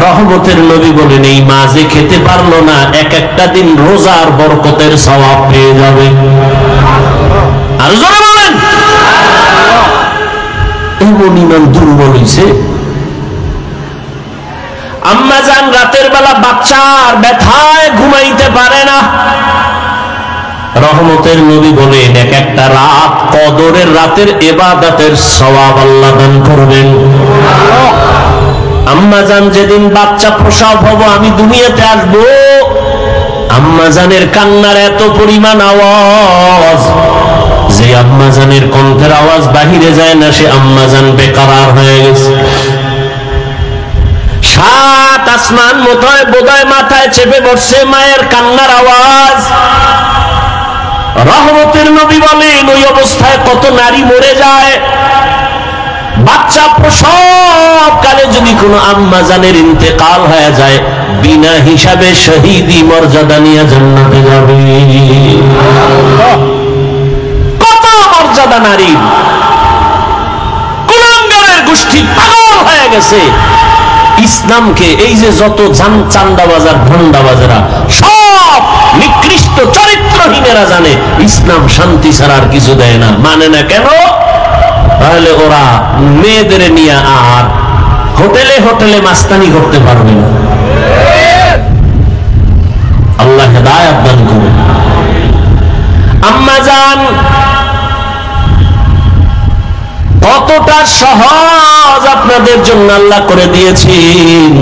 A: রহমতের নবী বলেন, এই মা যে খেতে পারলো না, একটা দিন রোজার বরকতের সওয়াব পেয়ে যাবে। আর জোরে বলেন, এমন ইমান দুর্বল হইছে। আম্মা জান রাতের বেলা বাচ্চার ব্যথায় ঘুমাইতে পারে না, রহমতের নবী বলেন এক একটা রাত কদরের রাতের ইবাদতের সওয়াব আল্লাহ দান করবেন। আম্মা জান যেদিন বাচ্চা প্রসব হব, আমি দুনিয়াতে আসবো, আম্মা জানের কান্নার এত পরিমাণ আওয়াজ যে আম্মা জানের কণ্ঠের আওয়াজ বাহিরে যায় না, সে আম্মা জান বেকরার হয়ে গেছে। সাত আসমান বোধহয় মাথায় চেপে বসছে মায়ের কান্নার আওয়াজ। রহমতের নবী বলেন ওই অবস্থায় কত নারী মরে যায়। বাচ্চা প্রসব কালে যদি কোনো আম্মা জানের ইন্তেকাল হয়ে যায়, বিনা হিসাবে শহীদি মর্যাদা নিয়ে জান্নাতে যাবে। কত মর্যাদা নারী! কুলাঙ্গারের গোষ্ঠী পাগল হয়ে গেছে ইসলামকে। এই যে যত চান্দাবাজার ভণ্ডাবাজারা সব নিকৃষ্ট চরিত্রহীনেরা জানে ইসলাম শান্তি ছাড়া আর কিছু দেয় না। মানে না কেন? তাহলে ওরা মেয়েদের নিয়ে আর হোটেলে হোটেলে মাস্তানি করতে পারবে না। আল্লাহ হেদায়েত দান করুন। আম্মা জান কতটা সহজ আপনাদের জন্য আল্লাহ করে দিয়েছেন।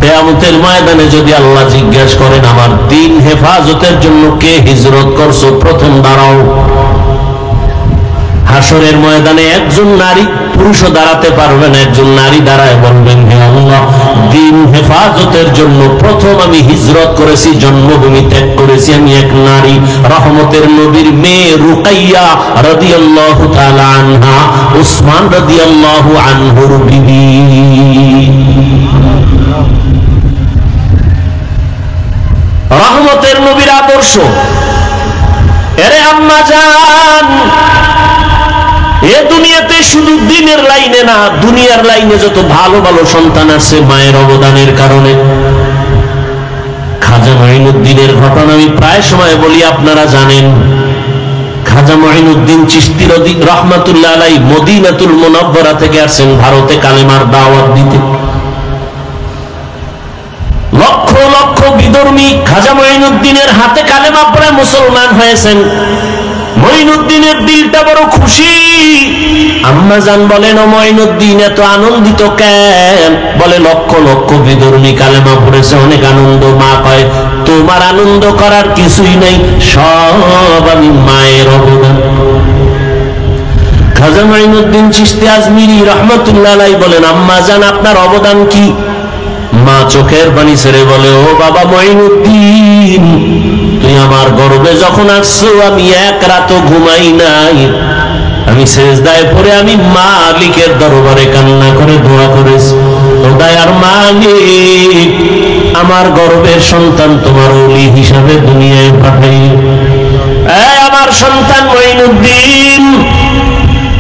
A: কিয়ামতের ময়দানে যদি আল্লাহ জিজ্ঞাসা করেন আমার দ্বীন হেফাজতের জন্য কে হিজরত করছো, প্রথম দাঁড়াও। হাসরের ময়দানে একজন নারী পুরুষও দাঁড়াতে পারবে না, একজন নারী দাঁড়ায় বলবেন হে আল্লাহ, দ্বীন হেফাজতের জন্য প্রথম আমি হিজরত করেছি, জন্মভূমি ত্যাগ করেছি, আমি এক নারী। রহমতের নবীর মেয়ে রুকাইয়া রাদিয়াল্লাহু তাআলা আনহা, উসমান রাদিয়াল্লাহু আনহুর বিবি। রহমতের নবীর আদর্শ। এরে আম্মা জান, এ দুনিয়াতে শুধু দ্বীনের লাইনে না, দুনিয়ার লাইনে যত ভালো ভালো সন্তান আছে মায়ের অবদানের কারণে। খাজা মঈনুদ্দিনের ঘটনা আমি প্রায় সময় বলি, আপনারা জানেন। খাজা মঈনুদ্দিন চিশতি রহমাতুল্লাহ আলাইহি মদিনাতুল মুনাওয়ারা থেকে আসেন ভারতে কালেমার দাওয়াত দিতে। লক্ষ লক্ষ বিধর্মী খাজা মঈনুদ্দিনের হাতে কালেমা পড়ে মুসলমান হয়েছেন। মঈনুদ্দিনের দিলটা বড় খুশি। আম্মা জান বলেন ও মঈনুদ্দিন এত আনন্দিত কেন? বলে লক্ষ লক্ষ বিধর্মী কালেমা পড়েছে, অনেক আনন্দ। মা কয় তোমার আনন্দ করার কিছুই নাই, সব আমি মায়ের অবদান। খাজা মঈনুদ্দিন চিশতি আজমিরি রহমাতুল্লাহ আলাইহি বলেন আম্মা জান আপনার অবদান কি? মা চোখের পানি ছেড়ে বলে ও বাবা মঈনুদ্দিন, তুই আমার গর্ভে যখন আসছো আমি এক রাতও ঘুমাই নাই। আমি সেজদায় পড়ে আমি মালিকের দরবারে কান্না করে দোয়া করেছি, ও দয়ার মালিক আমার গর্ভের সন্তান তোমার ওলি হিসাবে দুনিয়ায় পাঠাইও। আমার সন্তান মঈনুদ্দিন,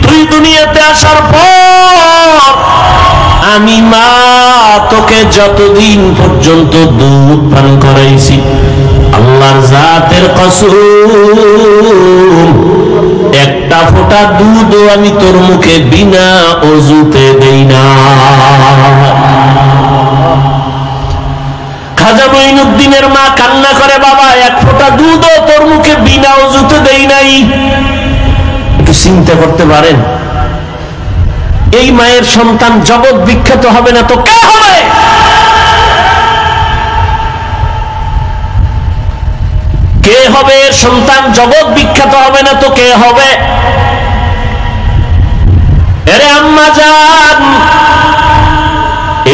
A: তুই দুনিয়াতে আসার পর আমি মা তোকে যতদিন পর্যন্ত দুধ পান করাইছি, আল্লাহর জাতের কসম একটা ফোঁটা দুধও আমি তোর মুখে বিনা ওযুতে দেই না। খাজা মঈনুদ্দিনের মা কান্না করে বাবা এক ফোঁটা দুধও তোর মুখে বিনা ওযুতে দেই নাই। একটু চিন্তা করতে পারেন, এই মায়ের সন্তান জগৎ বিখ্যাত হবে না তো কে হবে? কে হবে এর সন্তান? জগৎ বিখ্যাত হবে না তো কে হবে? এরে আম্মা জান,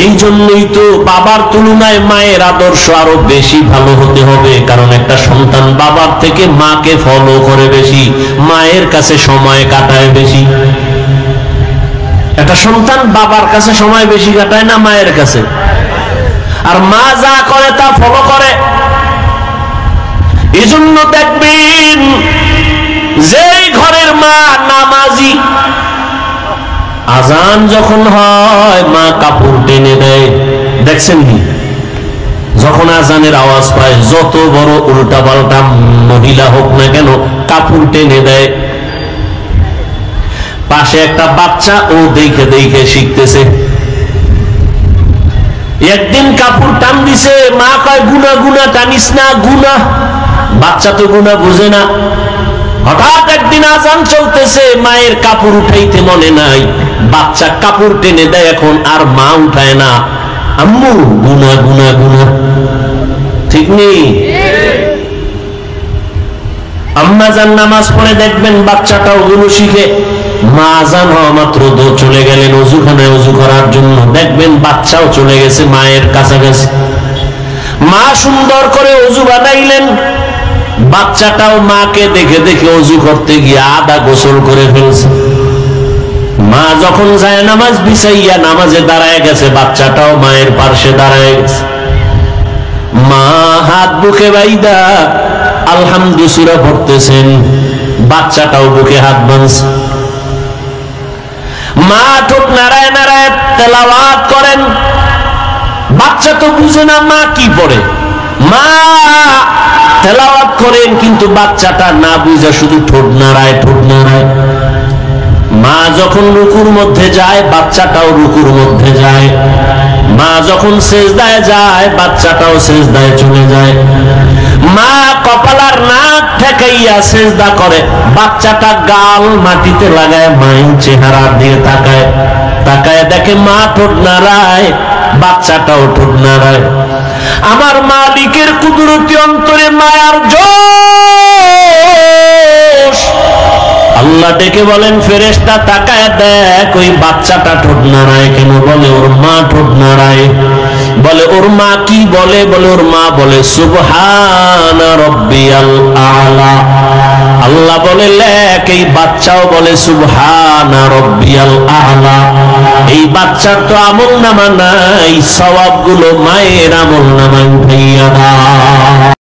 A: এই জন্যই তো বাবার তুলনায় মায়ের আদর্শ আরো বেশি ভালো হতে হবে। কারণ একটা সন্তান বাবার থেকে মাকে ফলো করে বেশি, মায়ের কাছে সময় কাটায় বেশি। একটা সন্তান বাবার কাছে সময় বেশি কাটায় না মায়ের কাছে? আর মা যা করে তা ফলো করে। এজন্য দেখবেন যেই ঘরের মা নামাজি, আজান যখন হয় মা কাপড় টেনে দেয়। দেখছেন কি? যখন আজানের আওয়াজ পায় যত বড় উল্টা পাল্টা মহিলা হোক না কেন কাপড় টেনে দেয়। পাশে একটা বাচ্চা ও দেখে দেখে শিখতেছে। একদিন কাপড় টান দিছে, মা কয় গুনা গুনা টানিস না, গুনা। বাচ্চা তো গুনা বুঝে না। হঠাৎ একদিন আজান চলতেছে, মায়ের কাপড় উঠাইতে মনে নাই, বাচ্চা কাপড় টেনে দেয়, এখন আর মা উঠায় না। আম্মু গুনা গুনা গুনা, ঠিক নেই? আম্মা যান নামাজ পড়ে দেখবেন বাচ্চাটাও গুলো শিখে। মা আজান হওয়া মাত্র চলে গেলেন অজুখানায় অজু করার জন্য, দেখবেন বাচ্চাও চলে গেছে মায়ের কাছাকাছি। মা সুন্দর করে অজু বানাইলেন, বাচ্চাটাও মাকে দেখে দেখে অজু করতে গিয়ে আধা গোসল করে ফেলছে। মা যখন যায় নামাজ বিছাইয়া নামাজে দাঁড়ায় গেছে, বাচ্চাটাও মায়ের পাশে দাঁড়ায় গেছে। মা হাত বুকে বাইদা আলহামদুলিল্লাহ সূরা পড়তেছেন, বাচ্চাটাও বুকে হাত বাঁধছে। মা ঠোঁট নাড়ায় নাড়ায় তেলাওয়াত করেন, বাচ্চা তো বুঝে না মা কি পড়ে। মা তেলাওয়াত করেন, কিন্তু বাচ্চাটা না বুঝে শুধু ঠোঁট নাড়ায় ঠোঁট নাড়ায়। মা যখন রুকুর মধ্যে যায়, বাচ্চাটাও রুকুর মধ্যে যায়। মা যখন সেজদায় যায়, বাচ্চাটাও সেজদায় চলে যায়। মা কপালার নাক ঠেকাইয়া সেজদা করে, বাচ্চাটা গাল মাটিতে লাগায় মায়ের চেহারার দিকে তাকায়। তাকায় দেখে মা ঠোঁট নাড়ায়, বাচ্চাটাও ঠোঁট নাড়ায়। আমার মালিকের কুদরতি অন্তরে মায়ার জোশ। আল্লাহ ডেকে বলেন, ফেরেশতা তাকায় দেখ ওই বাচ্চাটা ঠোঁট নাড়ায় কেন? বলে ওর মা ঠোঁট নাড়ায়। বলে ওর মা কি বলে? বলে ওর মা বলে সুবহানা রাব্বিয়াল আলা। আল্লাহ বলে লেখ এই বাচ্চাও বলে সুবহানা রাব্বিয়াল আলা। এই বাচ্চার তো আমল নামা নাই, সওয়াবগুলো মায়ের আমল নামায় উঠাইয়া দাও।